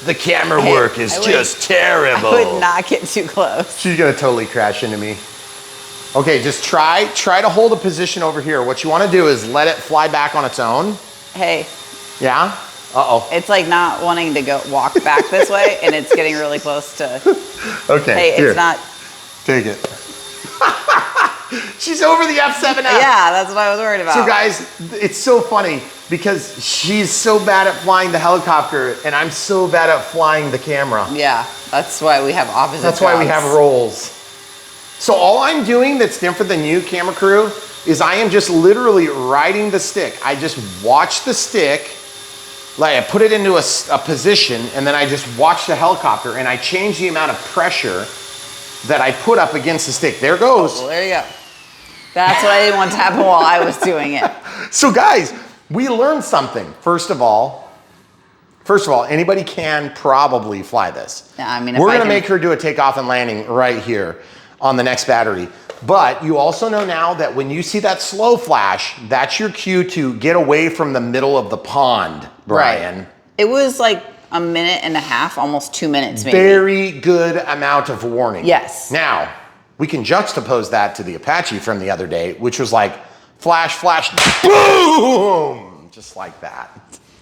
The camera work is just terrible. I would not get too close. She's gonna totally crash into me. Okay, just try to hold a position over here. What you wanna do is let it fly back on its own. Hey, Yeah? Uh-oh. It's like not wanting to walk back this way, and it's getting really close to. Okay, Hey, here. it's not. Take it. She's over the F7F. Yeah, that's what I was worried about. So guys, it's so funny because she's so bad at flying the helicopter and I'm so bad at flying the camera. Yeah, that's why we have opposite That's why we jobs. have roles. So all I'm doing that's different than you, camera crew, is I am just literally riding the stick. I just watch the stick, like I put it into a position, and then I just watch the helicopter and I change the amount of pressure that I put up against the stick. There it goes. Well, there you go. That's what I didn't want to happen while I was doing it. So guys, we learned something. First of all, anybody can probably fly this. Yeah, I mean, we're gonna make her do a takeoff and landing right here on the next battery. But you also know now that when you see that slow flash, that's your cue to get away from the middle of the pond, Brian. Right. It was like a minute and a half, almost 2 minutes maybe. Very good amount of warning. Yes. Now, we can juxtapose that to the Apache from the other day, which was like flash, flash, boom, just like that.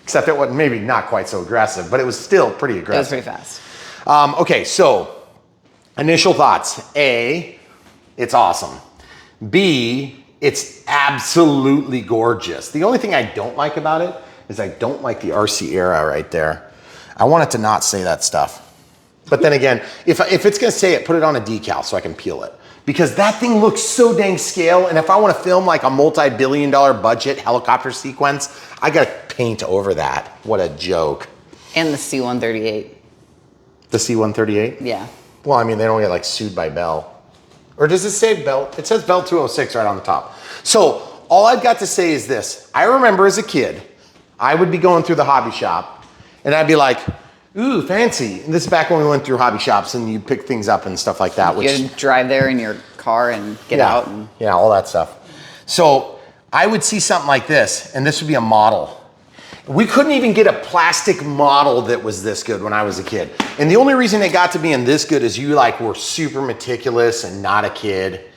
Except it wasn't, maybe not quite so aggressive, but it was still pretty aggressive. It was pretty fast. Okay, so initial thoughts. A, it's awesome. B, it's absolutely gorgeous. The only thing I don't like about it is I don't like the RC era right there. I want it to not say that stuff. But then again, if it's gonna say it, put it on a decal so I can peel it. Because that thing looks so dang scale, and if I wanna film like a multi-billion-dollar budget helicopter sequence, I gotta paint over that. What a joke. And the C138. The C138? Yeah. Well, I mean, they don't get like sued by Bell. Or does it say Bell? It says Bell 206 right on the top. So all I've got to say is this. I remember as a kid, I would be going through the hobby shop and I'd be like, ooh, fancy. And this is back when we went through hobby shops and you pick things up and stuff like that. You had to drive there in your car and get out. And yeah, all that stuff. So I would see something like this, and this would be a model. We couldn't even get a plastic model that was this good when I was a kid. And the only reason it got to being this good is you like were super meticulous and not a kid.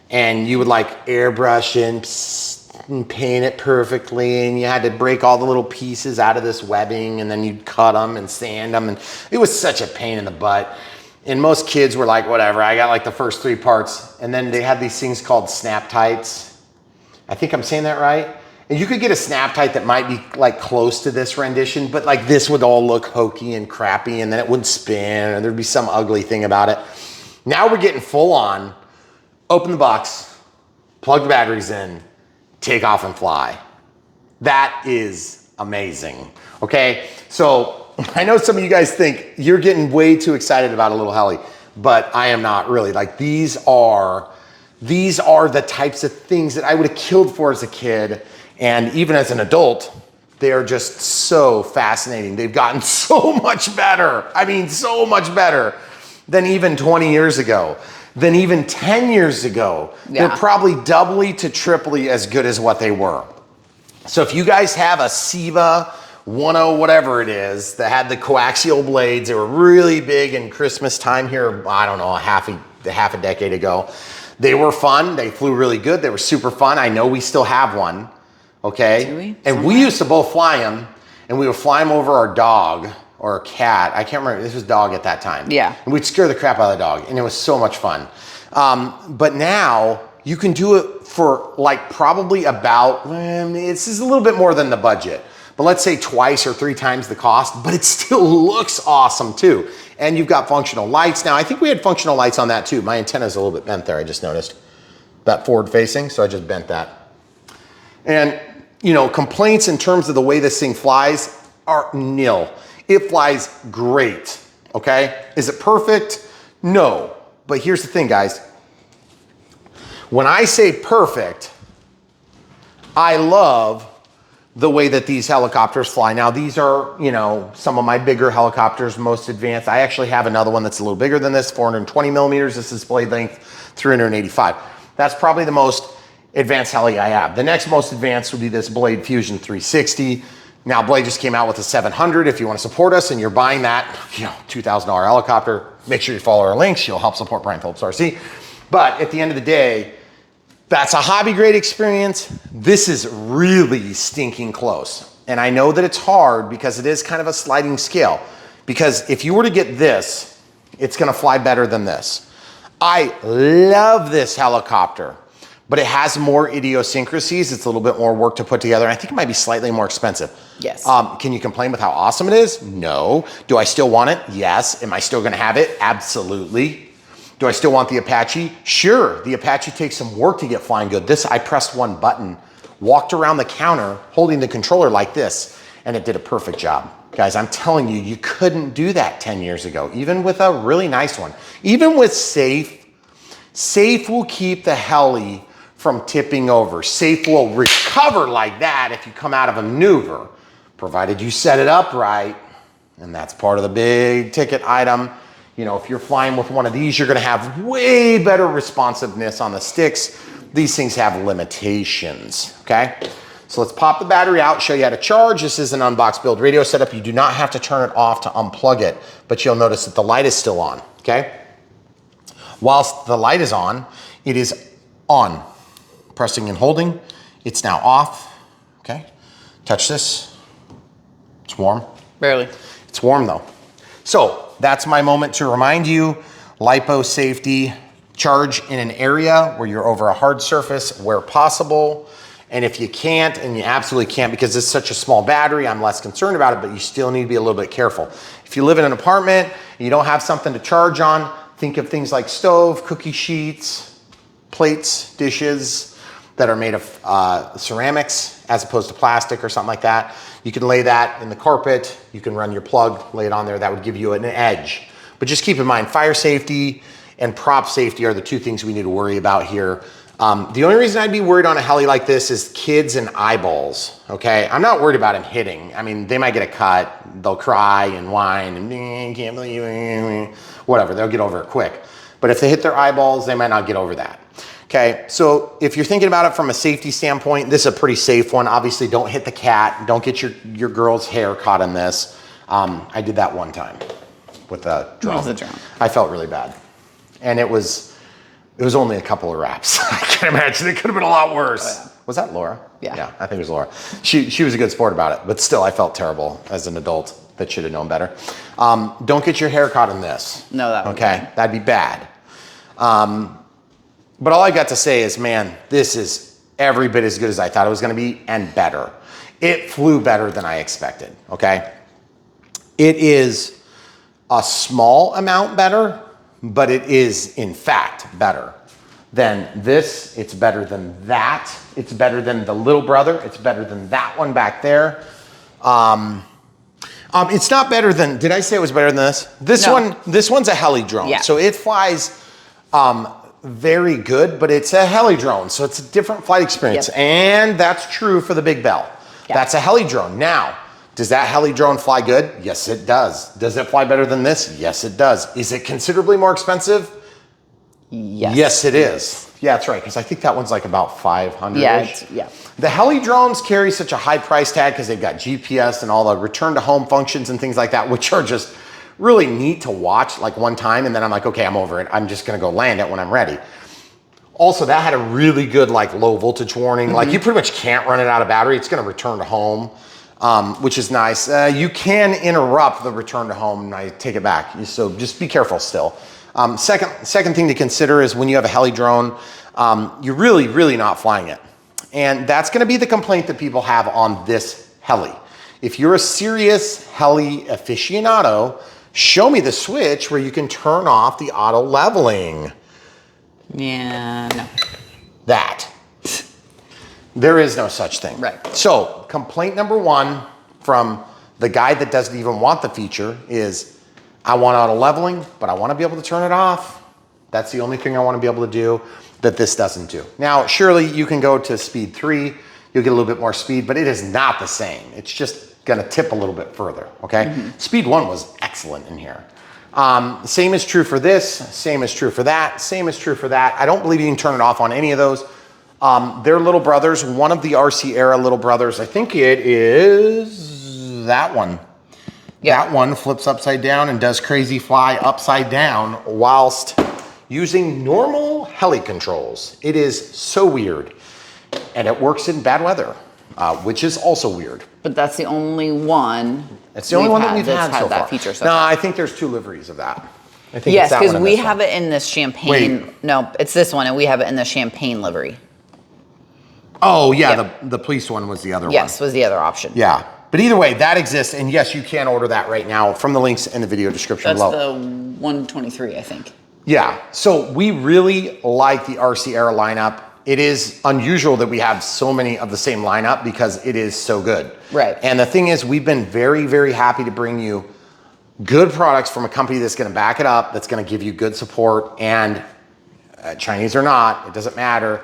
And you would like airbrush and paint it perfectly, and you had to break all the little pieces out of this webbing, and then you'd cut them and sand them, and it was such a pain in the butt. And most kids were like, whatever, I got like the first 3 parts, and then they had these things called snap tights. I think I'm saying that right. And you could get a snap tight that might be like close to this rendition, but like this would all look hokey and crappy, and then it wouldn't spin, and there'd be some ugly thing about it. Now we're getting full on, open the box, plug the batteries in, take off and fly. That is amazing, okay? So I know some of you guys think you're getting way too excited about a little heli, but I am not really. Like these are the types of things that I would have killed for as a kid, and even as an adult, they are just so fascinating. They've gotten so much better. I mean, so much better than even 20 years ago. Than even 10 years ago. Yeah. They're probably doubly to triply as good as what they were. So if you guys have a Siva 10 whatever it is that had the coaxial blades, they were really big in Christmas time here, I don't know, half a decade ago. They were fun, they flew really good, they were super fun. I know we still have one, okay? Do we? And we used to both fly them, and we would fly them over our dog or a cat. I can't remember, this was dog at that time. Yeah. And we'd scare the crap out of the dog, and it was so much fun. But now you can do it for like probably about, this is a little bit more than the budget, but let's say twice or 3 times the cost, but it still looks awesome too. And you've got functional lights. Now I think we had functional lights on that too. My antenna's a little bit bent there, I just noticed. That forward facing, so I just bent that. And you know, complaints in terms of the way this thing flies are nil. It flies great, okay? Is it perfect? No. But here's the thing, guys. When I say perfect, I love the way that these helicopters fly. Now, these are, you know, some of my bigger helicopters, most advanced. I actually have another one that's a little bigger than this, 420 millimeters. This is blade length 385. That's probably the most advanced heli I have. The next most advanced would be this Blade Fusion 360. Now, Blade just came out with a 700. If you want to support us and you're buying that, you know, $2,000 helicopter, make sure you follow our links. You'll help support Brian Phillips RC. But at the end of the day, that's a hobby grade experience. This is really stinking close. And I know that it's hard because it is kind of a sliding scale. Because if you were to get this, it's gonna fly better than this. I love this helicopter, but it has more idiosyncrasies. It's a little bit more work to put together. I think it might be slightly more expensive. Yes. Can you complain with how awesome it is? No. Do I still want it? Yes. Am I still gonna have it? Absolutely. Do I still want the Apache? Sure. The Apache takes some work to get flying good. This, I pressed one button, walked around the counter holding the controller like this, and it did a perfect job. Guys, I'm telling you, you couldn't do that 10 years ago, even with a really nice one. Even with safe will keep the heli from tipping over. Safe will recover like that if you come out of a maneuver, provided you set it up right. And that's part of the big ticket item. You know, if you're flying with one of these, you're gonna have way better responsiveness on the sticks. These things have limitations, okay? So let's pop the battery out, show you how to charge. This is an Unbox build radio setup. You do not have to turn it off to unplug it, but you'll notice that the light is still on, okay? Whilst the light is on, it is on. Pressing and holding, it's now off, okay? Touch this, it's warm. Barely. It's warm though. So that's my moment to remind you, LiPo safety, charge in an area where you're over a hard surface where possible. And if you can't, and you absolutely can't because it's such a small battery, I'm less concerned about it, but you still need to be a little bit careful. If you live in an apartment and you don't have something to charge on, think of things like stove, cookie sheets, plates, dishes that are made of ceramics as opposed to plastic or something like that. You can lay that in the carpet, you can run your plug, lay it on there, that would give you an edge. But just keep in mind, fire safety and prop safety are the two things we need to worry about here. The only reason I'd be worried on a heli like this is kids and eyeballs, okay? I'm not worried about them hitting. I mean, they might get a cut, they'll cry and whine and can't believe it, whatever, they'll get over it quick. But if they hit their eyeballs, they might not get over that. Okay, so if you're thinking about it from a safety standpoint, this is a pretty safe one. Obviously, don't hit the cat. Don't get your girl's hair caught in this. I did that one time with a drone. With a drone. I felt really bad. And it was only a couple of wraps. I can imagine it could have been a lot worse. Oh, yeah. Was that Laura? Yeah. Yeah, I think it was Laura. She was a good sport about it, but still I felt terrible as an adult that should have known better. Don't get your hair caught in this. No, that would okay, that'd be bad. But all I got to say is, man, this is every bit as good as I thought it was gonna be and better. It flew better than I expected, okay? It is a small amount better, but it is in fact better than this. It's better than that. It's better than the little brother. It's better than that one back there. It's not better than, did I say it was better than this? This one's a heli drone. Yeah. So it flies very good, but it's a heli drone. So it's a different flight experience. Yep. And that's true for the Big Bell. Yep. That's a heli drone. Now, does that heli drone fly good? Yes, it does. Does it fly better than this? Yes, it does. Is it considerably more expensive? Yes. Yes, it is. Yeah, that's right, because I think that one's like about 500-ish. Yeah, yeah. The heli drones carry such a high price tag because they've got GPS and all the return to home functions and things like that, which are just really neat to watch like one time, and then I'm like, okay, I'm over it. I'm just gonna go land it when I'm ready. Also, that had a really good like low voltage warning. Like you pretty much can't run it out of battery. It's gonna return to home, which is nice. You can interrupt the return to home and I take it back. So just be careful still. Second thing to consider is when you have a heli drone, you're really not flying it. And that's gonna be the complaint that people have on this heli. If you're a serious heli aficionado, show me the switch where you can turn off the auto leveling. Yeah, no. That. There is no such thing. Right. So complaint number one from the guy that doesn't even want the feature is, I want auto leveling, but I want to be able to turn it off. That's the only thing I want to be able to do that this doesn't do. Now, surely you can go to speed 3, you'll get a little bit more speed, but it is not the same. It's just gonna tip a little bit further, okay? Speed 1 was excellent in here. Same is true for this, same is true for that, same is true for that. I don't believe you can turn it off on any of those. They're little brothers, one of the RC era little brothers, I think it is that one. Yeah. That one flips upside down and does crazy fly upside down whilst using normal heli controls. It is so weird, and it works in bad weather. which is also weird. But that's the only one. It's the only one that we've that's had so that far. feature so no, far. I think there's 2 liveries of that. I think Yes, it's that because one and we this have one. it in this champagne. Wait. No, it's this one, and we have it in the champagne livery. Oh yeah, Yep. the police one was the other one. Yes, was the other option. Yeah, but either way, that exists, and yes, you can order that right now from the links in the video description That's below. the 123, I think. Yeah, so we really like the RC Era lineup. It is unusual that we have so many of the same lineup because it is so good. Right. And the thing is, we've been very, very happy to bring you good products from a company that's gonna back it up, that's gonna give you good support, and Chinese or not, it doesn't matter.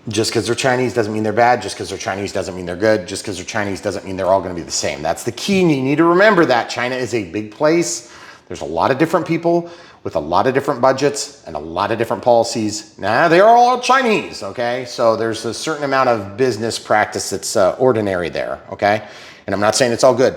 Just because they're Chinese doesn't mean they're bad. Just because they're Chinese doesn't mean they're good. Just because they're Chinese doesn't mean they're all gonna be the same. That's the key, and you need to remember that. China is a big place. There's a lot of different people with a lot of different budgets and a lot of different policies. Now, they are all Chinese, okay? So there's a certain amount of business practice that's ordinary there, okay? And I'm not saying it's all good,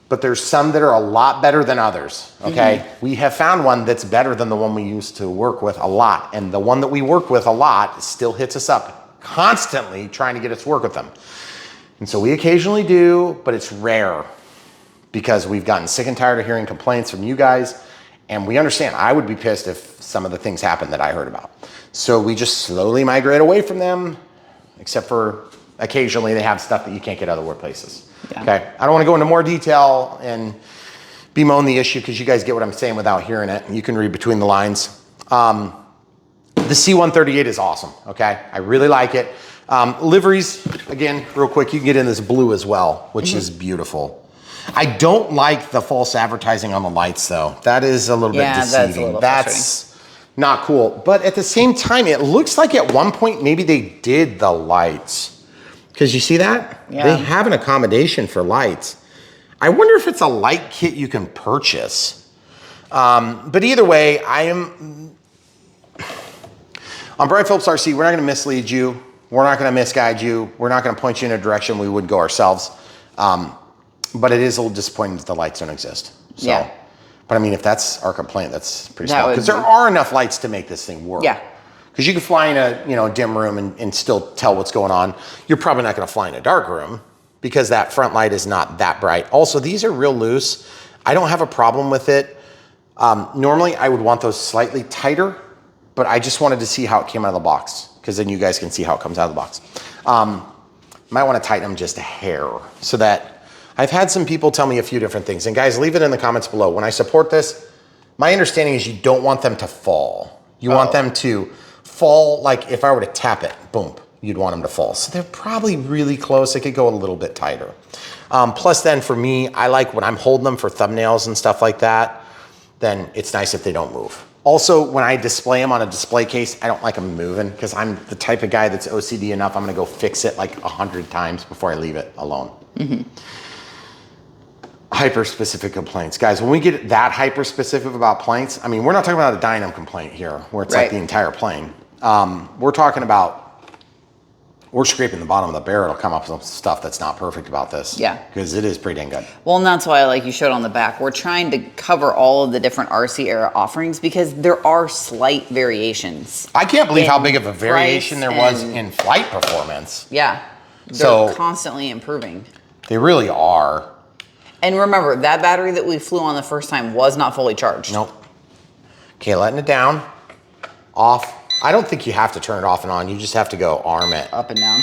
but there's some that are a lot better than others, okay? We have found one that's better than the one we used to work with a lot. And the one that we work with a lot still hits us up constantly trying to get us to work with them. And so we occasionally do, but it's rare because we've gotten sick and tired of hearing complaints from you guys. And we understand, I would be pissed if some of the things happened that I heard about. So we just slowly migrate away from them, except for occasionally they have stuff that you can't get other workplaces. Yeah. Okay, I don't want to go into more detail and bemoan the issue because you guys get what I'm saying without hearing it. You can read between the lines. The C138 is awesome, okay? I really like it. Liveries, again, real quick, you can get in this blue as well, which is beautiful. I don't like the false advertising on the lights though. That is a little bit deceiving. That's not cool. But at the same time, it looks like at one point, maybe they did the lights. Because you see that? Yeah. They have an accommodation for lights. I wonder if it's a light kit you can purchase. But either way, on Brian Phillips RC, we're not gonna mislead you. We're not gonna misguide you. We're not gonna point you in a direction we would go ourselves. But it is a little disappointing that the lights don't exist. So, yeah. But I mean, if that's our complaint, that's pretty small. Because there are enough lights to make this thing work. Yeah. Because you can fly in a dim room and still tell what's going on. You're probably not gonna fly in a dark room because that front light is not that bright. Also, these are real loose. I don't have a problem with it. Normally, I would want those slightly tighter, but I just wanted to see how it came out of the box because then you guys can see how it comes out of the box. Might wanna tighten them just a hair so that I've had some people tell me a few different things, and guys, leave it in the comments below. When I support this, my understanding is you don't want them to fall. You want them to fall, like if I were to tap it, boom, you'd want them to fall. So they're probably really close. They could go a little bit tighter. Plus then for me, I like when I'm holding them for thumbnails and stuff like that, then it's nice if they don't move. Also, when I display them on a display case, I don't like them moving because I'm the type of guy that's OCD enough, I'm gonna go fix it like 100 times before I leave it alone. Hyper-specific complaints. Guys, when we get that hyper-specific about planes, I mean, we're not talking about a Dynam complaint here, where it's like the entire plane. We're talking about, we're scraping the bottom of the barrel to come up with some stuff that's not perfect about this. Yeah. Because it is pretty dang good. Well, and that's why, like you showed on the back, we're trying to cover all of the different RC Era offerings because there are slight variations. I can't believe how big of a variation there was in flight performance. Yeah. They're constantly improving. They really are. And remember, that battery that we flew on the first time was not fully charged. Nope. Okay, letting it down, off. I don't think you have to turn it off and on. You just have to go arm it. Up and down.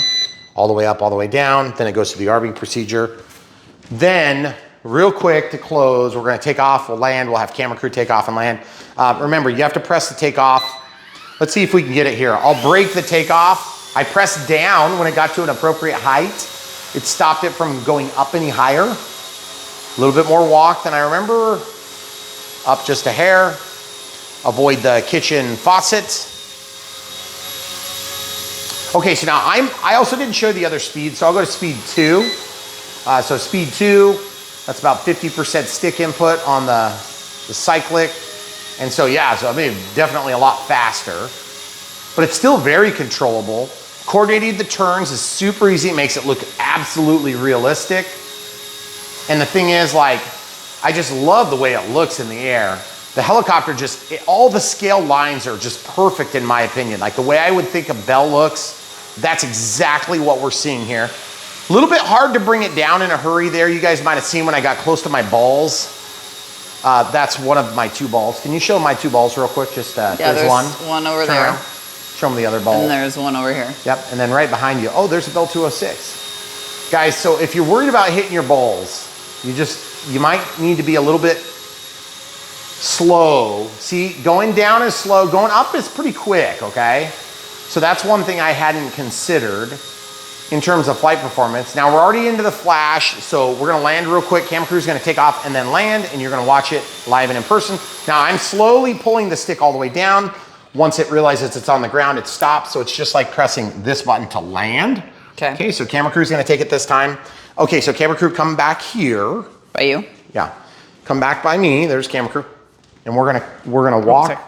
All the way up, all the way down. Then it goes to the arbing procedure. Then, real quick to close, we're gonna take off, we'll land, we'll have camera crew take off and land. Remember, you have to press the takeoff. Let's see if we can get it here. I'll break the takeoff. I pressed down when it got to an appropriate height. It stopped it from going up any higher. A little bit more walk than I remember. Up just a hair. Avoid the kitchen faucet. Okay, so now I also didn't show the other speed, so I'll go to speed 2. So speed 2, that's about 50% stick input on the cyclic. And so yeah, so I mean, definitely a lot faster, but it's still very controllable. Coordinating the turns is super easy. It makes it look absolutely realistic. And the thing is, like, I just love the way it looks in the air. The helicopter all the scale lines are just perfect in my opinion. Like the way I would think a Bell looks That's exactly what we're seeing here. A little bit hard to bring it down in a hurry there. You guys might have seen when I got close to my balls. That's one of my 2 balls. Can you show my 2 balls real quick? Just yeah, there's one over Turn there. around. Show them the other ball. And there's one over here. Yep, and then right behind you. Oh, there's a Bell 206. Guys, so if you're worried about hitting your balls, you might need to be a little bit slow. See, going down is slow, going up is pretty quick, okay? So that's one thing I hadn't considered in terms of flight performance. Now we're already into the flash, so we're gonna land real quick. Camera crew's gonna take off and then land, and you're gonna watch it live and in person. Now I'm slowly pulling the stick all the way down. Once it realizes it's on the ground, it stops. So it's just like pressing this button to land. Okay. Okay, so camera crew's gonna take it this time. Okay, so camera crew, come back here. By you? Yeah, come back by me. There's camera crew. And we're gonna walk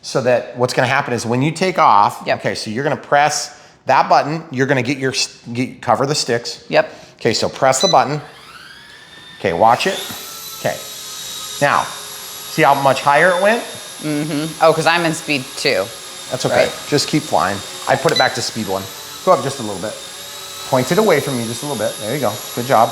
so that what's gonna happen is when you take off, yep. Okay, so you're gonna press that button, you're gonna cover the sticks. Yep. Okay, so press the button. Okay, watch it. Okay, now, see how much higher it went? Mm-hmm. Oh, because I'm in speed 2. That's okay, right. Just keep flying. I put it back to speed 1. Go up just a little bit. Point it away from you just a little bit. There you go, good job.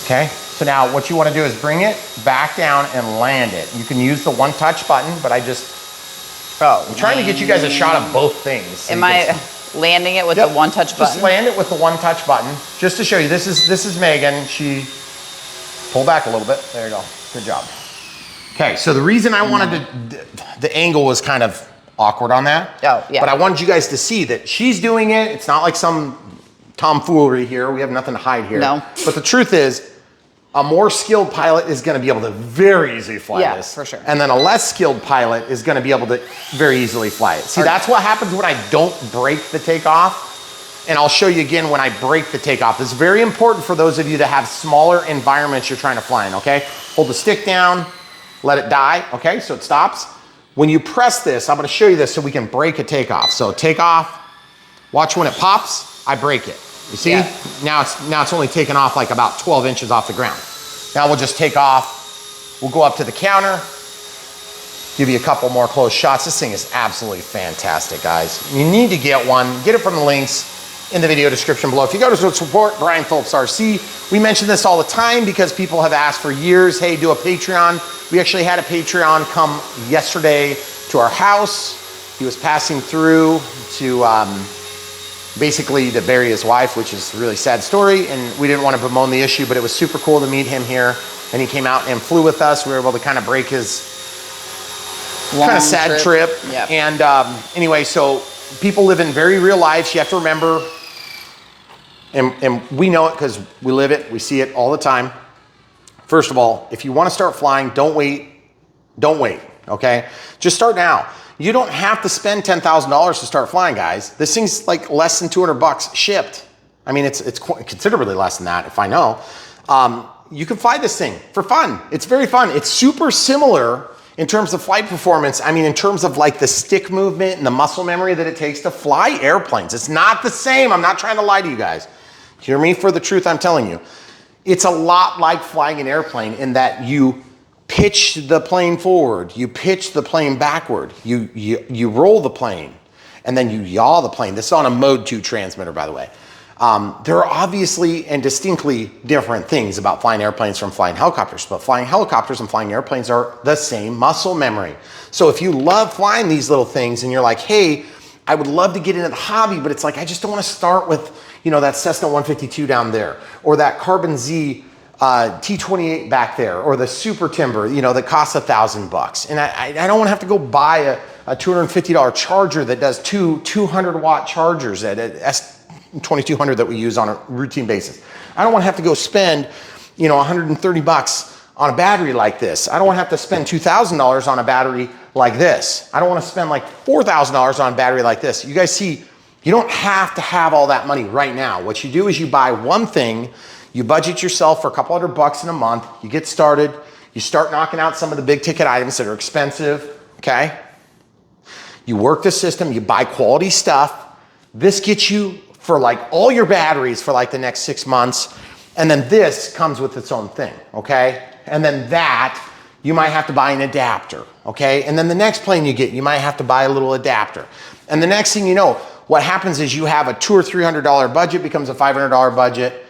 Okay, so now what you wanna do is bring it back down and land it. You can use the 1-touch button, but I'm trying to get you guys a shot of both things. So am I landing it with the 1-touch button? Just land it with the 1-touch button. Just to show you, this is Megan. She pull back a little bit. There you go, good job. Okay, so the reason I wanted the angle was kind of awkward on that. Oh, yeah. But I wanted you guys to see that she's doing it. It's not like some tomfoolery here. We have nothing to hide here. No. But the truth is, a more skilled pilot is gonna be able to very easily fly this. Yeah, for sure. And then a less skilled pilot is gonna be able to very easily fly it. See, that's what happens when I don't break the takeoff. And I'll show you again when I break the takeoff. It's very important for those of you that have smaller environments you're trying to fly in, okay? Hold the stick down, let it die, okay? So it stops. When you press this, I'm gonna show you this so we can break a takeoff. So take off, watch when it pops, I break it. You see? Yeah. Now it's only taken off like about 12 inches off the ground. Now we'll just take off. We'll go up to the counter, give you a couple more close shots. This thing is absolutely fantastic, guys. You need to get one. Get it from the links in the video description below. If you go to support Brian Phillips RC, we mention this all the time because people have asked for years, hey, do a Patreon. We actually had a Patreon come yesterday to our house. He was passing through to basically to bury his wife, which is a really sad story, and we didn't want to bemoan the issue, but it was super cool to meet him here, and he came out and flew with us. We were able to kind of break his kind of sad trip. Yep. And anyway, so people live in very real lives. You have to remember, and we know it because we live it, we see it all the time. First of all, if you want to start flying, don't wait, okay? Just start now. You don't have to spend $10,000 to start flying, guys. This thing's like less than 200 bucks shipped. I mean, it's considerably less than that if I know. You can fly this thing for fun. It's very fun. It's super similar in terms of flight performance. I mean, in terms of like the stick movement and the muscle memory that it takes to fly airplanes. It's not the same. I'm not trying to lie to you guys. Hear me for the truth I'm telling you. It's a lot like flying an airplane in that you pitch the plane forward, you pitch the plane backward, you roll the plane, and then you yaw the plane. This is on a Mode 2 transmitter, by the way. There are obviously and distinctly different things about flying airplanes from flying helicopters, but flying helicopters and flying airplanes are the same muscle memory. So if you love flying these little things and you're like, hey, I would love to get into the hobby, but it's like, I just don't want to start with, you know, that Cessna 152 down there, or that Carbon Z T28 back there, or the Super Timber, you know, that costs $1,000. And I don't want to have to go buy a $250 charger that does two 200-watt chargers at S2200 that we use on a routine basis. I don't want to have to go spend, you know, $130 on a battery like this. I don't want to have to spend $2,000 on a battery like this. I don't want to spend like $4,000 on a battery like this. You guys see, you don't have to have all that money right now. What you do is you buy one thing. You budget yourself for a couple $100 in a month. You get started. You start knocking out some of the big ticket items that are expensive, okay? You work the system. You buy quality stuff. This gets you for like all your batteries for like the next 6 months. And then this comes with its own thing, okay? And then that, you might have to buy an adapter, okay? And then the next plane you get, you might have to buy a little adapter. And the next thing you know, what happens is you have a $200 or $300 budget becomes a $500 budget,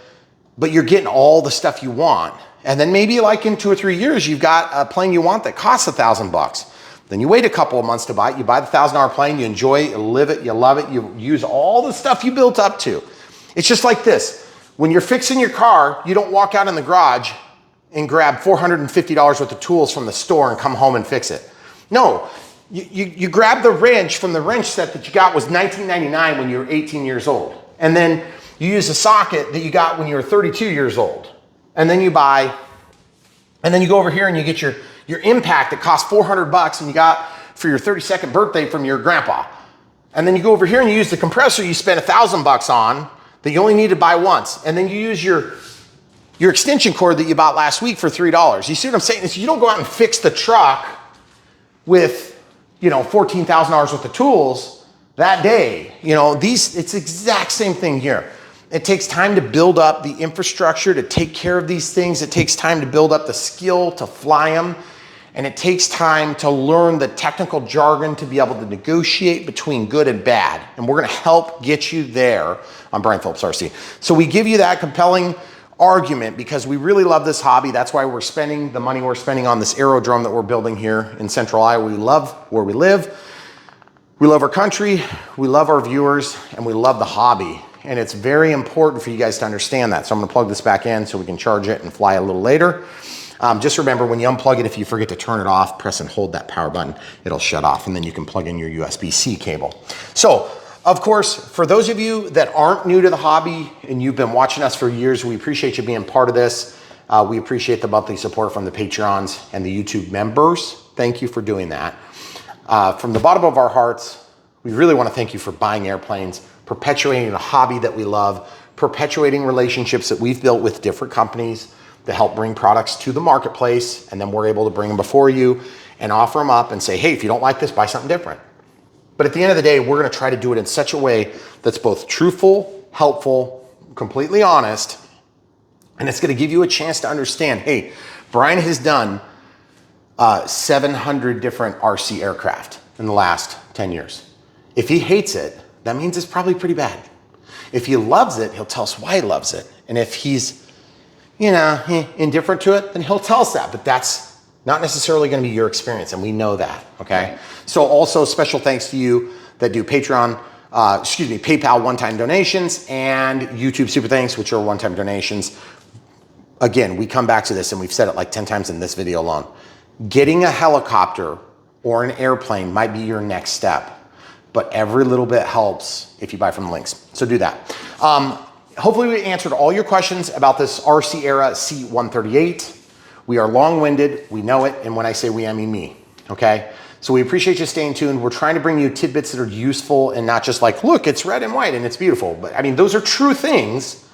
but you're getting all the stuff you want. And then maybe like in 2 or 3 years, you've got a plane you want that costs $1,000. Then you wait a couple of months to buy it. You buy the $1,000 plane, you enjoy it, you live it, you love it, you use all the stuff you built up to. It's just like this. When you're fixing your car, you don't walk out in the garage and grab $450 worth of tools from the store and come home and fix it. No, you grab the wrench from the wrench set that you got was $19.99 when you were 18 years old. And then you use a socket that you got when you were 32 years old. And then you buy, and then you go over here and you get your impact that costs $400 and you got for your 32nd birthday from your grandpa. And then you go over here and you use the compressor you spent $1,000 on that you only need to buy once. And then you use your extension cord that you bought last week for $3. You see what I'm saying? It's, you don't go out and fix the truck with, $14,000 worth of tools that day. It's the exact same thing here. It takes time to build up the infrastructure to take care of these things. It takes time to build up the skill to fly them. And it takes time to learn the technical jargon to be able to negotiate between good and bad. And we're gonna help get you there on Brian Phillips RC. So we give you that compelling argument because we really love this hobby. That's why we're spending the money we're spending on this aerodrome that we're building here in Central Iowa. We love where we live. We love our country. We love our viewers and we love the hobby. And it's very important for you guys to understand that. So I'm gonna plug this back in so we can charge it and fly a little later. Just remember when you unplug it, if you forget to turn it off, press and hold that power button, it'll shut off and then you can plug in your USB-C cable. So, of course, for those of you that aren't new to the hobby and you've been watching us for years, we appreciate you being part of this. We appreciate the monthly support from the Patreons and the YouTube members. Thank you for doing that. From the bottom of our hearts, we really want to thank you for buying airplanes, perpetuating a hobby that we love, perpetuating relationships that we've built with different companies to help bring products to the marketplace, and then we're able to bring them before you and offer them up and say, hey, if you don't like this, buy something different. But at the end of the day, we're gonna try to do it in such a way that's both truthful, helpful, completely honest, and it's gonna give you a chance to understand, hey, Brian has done 700 different RC aircraft in the last 10 years. If he hates it, that means it's probably pretty bad. If he loves it, he'll tell us why he loves it. And if he's indifferent to it, then he'll tell us that, but that's not necessarily gonna be your experience, and we know that, okay? Right. So also special thanks to you that do PayPal one-time donations and YouTube Super Thanks, which are one-time donations. Again, we come back to this and we've said it like 10 times in this video alone. Getting a helicopter or an airplane might be your next step, but every little bit helps if you buy from the links. So do that. Hopefully we answered all your questions about this RC era C138. We are long-winded, we know it, and when I say we, I mean me, okay? So we appreciate you staying tuned. We're trying to bring you tidbits that are useful and not just like, look, it's red and white and it's beautiful. But I mean, those are true things,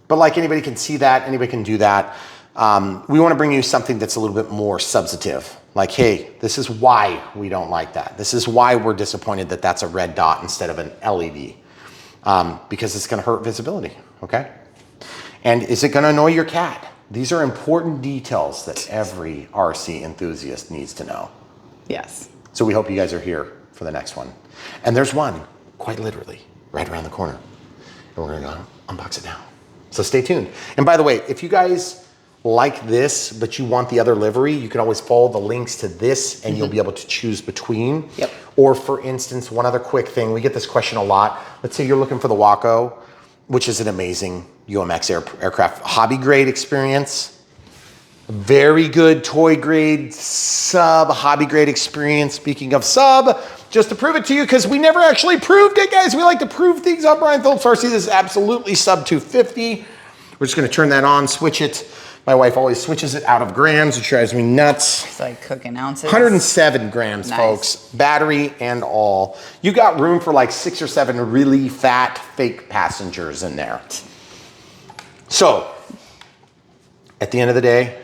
but like anybody can see that, anybody can do that. We wanna bring you something that's a little bit more substantive. Like, hey, this is why we don't like that. This is why we're disappointed that that's a red dot instead of an LED. Because it's gonna hurt visibility, okay? And is it gonna annoy your cat? These are important details that every RC enthusiast needs to know. Yes. So we hope you guys are here for the next one. And there's one, quite literally, right around the corner. And we're gonna unbox it now. So stay tuned. And by the way, if you guys like this, but you want the other livery, you can always follow the links to this and you'll be able to choose between. Yep. Or for instance, one other quick thing, we get this question a lot. Let's say you're looking for the Waco, which is an amazing UMX aircraft, hobby grade experience, very good toy grade, sub hobby grade experience. Speaking of sub, just to prove it to you, because we never actually proved it, guys. We like to prove things on Brian Phillips RC. This is absolutely sub 250. We're just gonna turn that on, switch it. My wife always switches it out of grams. It drives me nuts. It's like cooking ounces. 107 grams, nice. Folks. Battery and all. You got room for like 6 or 7 really fat fake passengers in there. So, at the end of the day,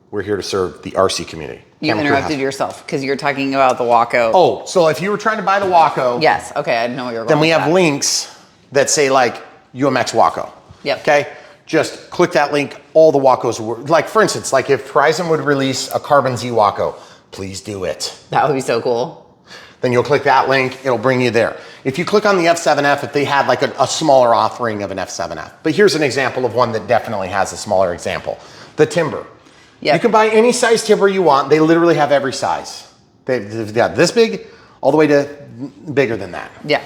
we're here to serve the RC community. You interrupted yourself because you're talking about the Waco. Oh, so if you were trying to buy the Waco. Yes, okay, I didn't know what you were going Then we have links that say like UMX Waco. Yep. Okay? Just click that link, all the Wacos were, like for instance, like if Horizon would release a Carbon Z Waco, please do it. That would be so cool. Then you'll click that link, it'll bring you there. if you click on the F7F, if they had like a smaller offering of an F7F. But here's an example of one that definitely has a smaller example. The timber. Yep. You can buy any size timber you want. They literally have every size. They've got this big all the way to bigger than that. Yeah.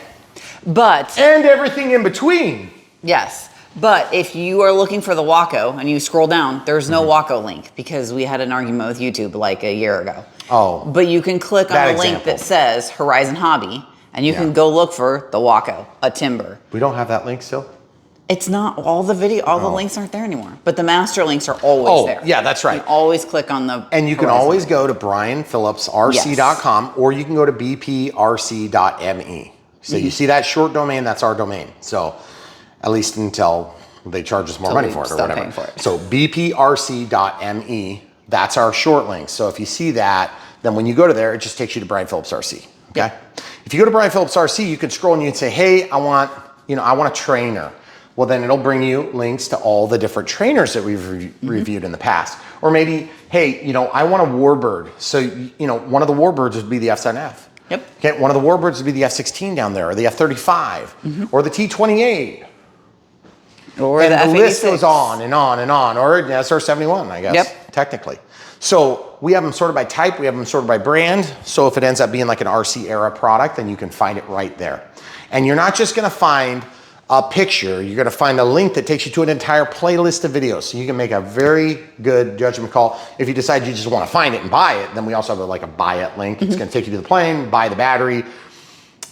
But. And everything in between. Yes. But if you are looking for the Waco and you scroll down, there's no Waco link because we had an argument with YouTube like a year ago. Oh. But you can click on the link that says Horizon Hobby and you can go look for the Waco, a timber. We don't have that link still? It's not all the the links aren't there anymore. But the master links are always there. Yeah, that's right. You can always click on the And you can always go to brianphillipsrc.com or you can go to bprc.me. So you see that short domain, that's our domain. So at least until they charge us more money for it or whatever. For it. So bprc.me, that's our short link. So if you see that, then when you go to there, it just takes you to Brian Phillips RC. Okay. Yep. If you go to Brian Phillips RC, you can scroll and you can say, hey, I want a trainer. Well, then it'll bring you links to all the different trainers that we've reviewed in the past. Or maybe, hey, I want a warbird. So, one of the warbirds would be the F7F. Yep. Okay, one of the warbirds would be the F-16 down there, or the F-35, or the T-28. Or and the F-86. List goes on and on and on, or an SR-71, I guess, technically. So we have them sorted by type, we have them sorted by brand. So if it ends up being like an RC era product, then you can find it right there. And you're not just gonna find a picture, you're gonna find a link that takes you to an entire playlist of videos. So you can make a very good judgment call. If you decide you just wanna find it and buy it, then we also have like a buy it link. It's gonna take you to the plane, buy the battery.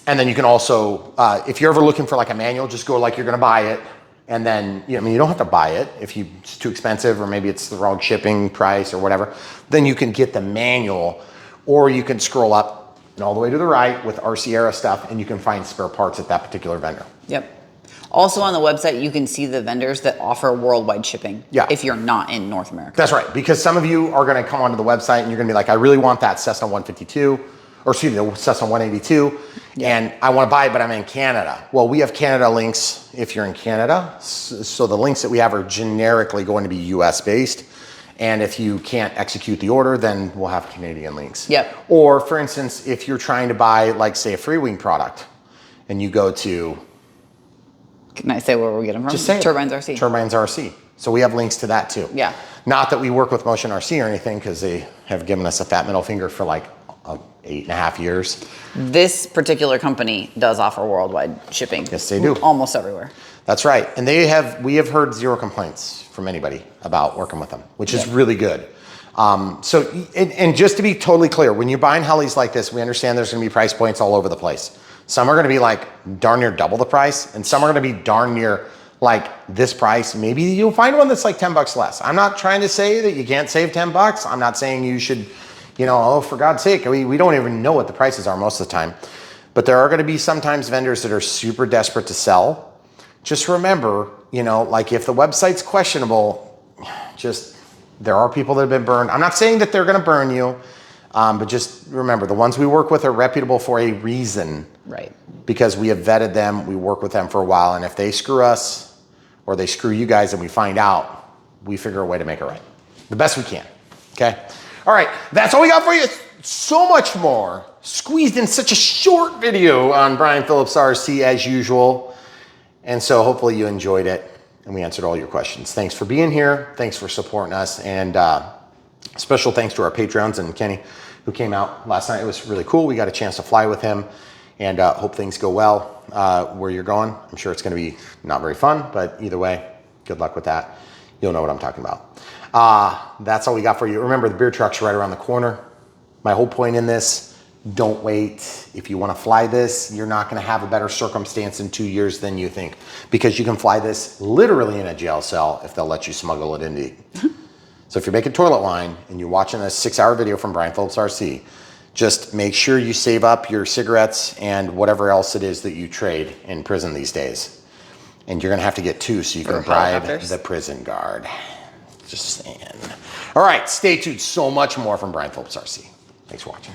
And then you can also, if you're ever looking for like a manual, just go like you're gonna buy it. And then, you don't have to buy it if it's too expensive or maybe it's the wrong shipping price or whatever. Then you can get the manual or you can scroll up and all the way to the right with RC era stuff and you can find spare parts at that particular vendor. Yep. Also on the website, you can see the vendors that offer worldwide shipping if you're not in North America. That's right, because some of you are gonna come onto the website and you're gonna be like, I really want that Cessna 152, or excuse me, the Cessna 182, and I wanna buy it, but I'm in Canada. Well, we have Canada links if you're in Canada, so the links that we have are generically going to be US based, and if you can't execute the order, then we'll have Canadian links. Yep. Or for instance, if you're trying to buy, like say a free wing product, and you go to, can I say where we get them from? just say Turbines RC. Turbines RC. So we have links to that too. Yeah. Not that we work with Motion RC or anything, because they have given us a fat middle finger for like 8.5 years. This particular company does offer worldwide shipping. Yes, they do. Almost everywhere. That's right. And we have heard zero complaints from anybody about working with them, which is really good. And just to be totally clear, when you're buying helis like this, we understand there's gonna be price points all over the place. Some are gonna be like darn near double the price, and some are gonna be darn near like this price. Maybe you'll find one that's like 10 bucks less. I'm not trying to say that you can't save 10 bucks. I'm not saying you should, oh, for God's sake, we don't even know what the prices are most of the time. But there are gonna be sometimes vendors that are super desperate to sell. Just remember, like if the website's questionable, there are people that have been burned. I'm not saying that they're gonna burn you, but just remember, the ones we work with are reputable for a reason. Right. Because we have vetted them, we work with them for a while, and if they screw us or they screw you guys and we find out, we figure a way to make it right. The best we can, okay? All right, that's all we got for you. So much more squeezed in such a short video on Brian Phillips RC as usual. And so hopefully you enjoyed it and we answered all your questions. Thanks for being here. Thanks for supporting us. And special thanks to our Patreons and Kenny who came out last night. It was really cool. We got a chance to fly with him and hope things go well where you're going. I'm sure it's gonna be not very fun, but either way, good luck with that. You'll know what I'm talking about. That's all we got for you. Remember, the beer truck's right around the corner. My whole point in this, don't wait. If you want to fly this, you're not going to have a better circumstance in 2 years than you think, because you can fly this literally in a jail cell if they'll let you smuggle it into. So if you're making toilet wine and you're watching a 6-hour video from Brian Phillips RC, just make sure you save up your cigarettes and whatever else it is that you trade in prison these days. And you're going to have to get 2 so you can bribe the prison guard. Just saying. All right, stay tuned. So much more from Brian Phillips RC. Thanks for watching.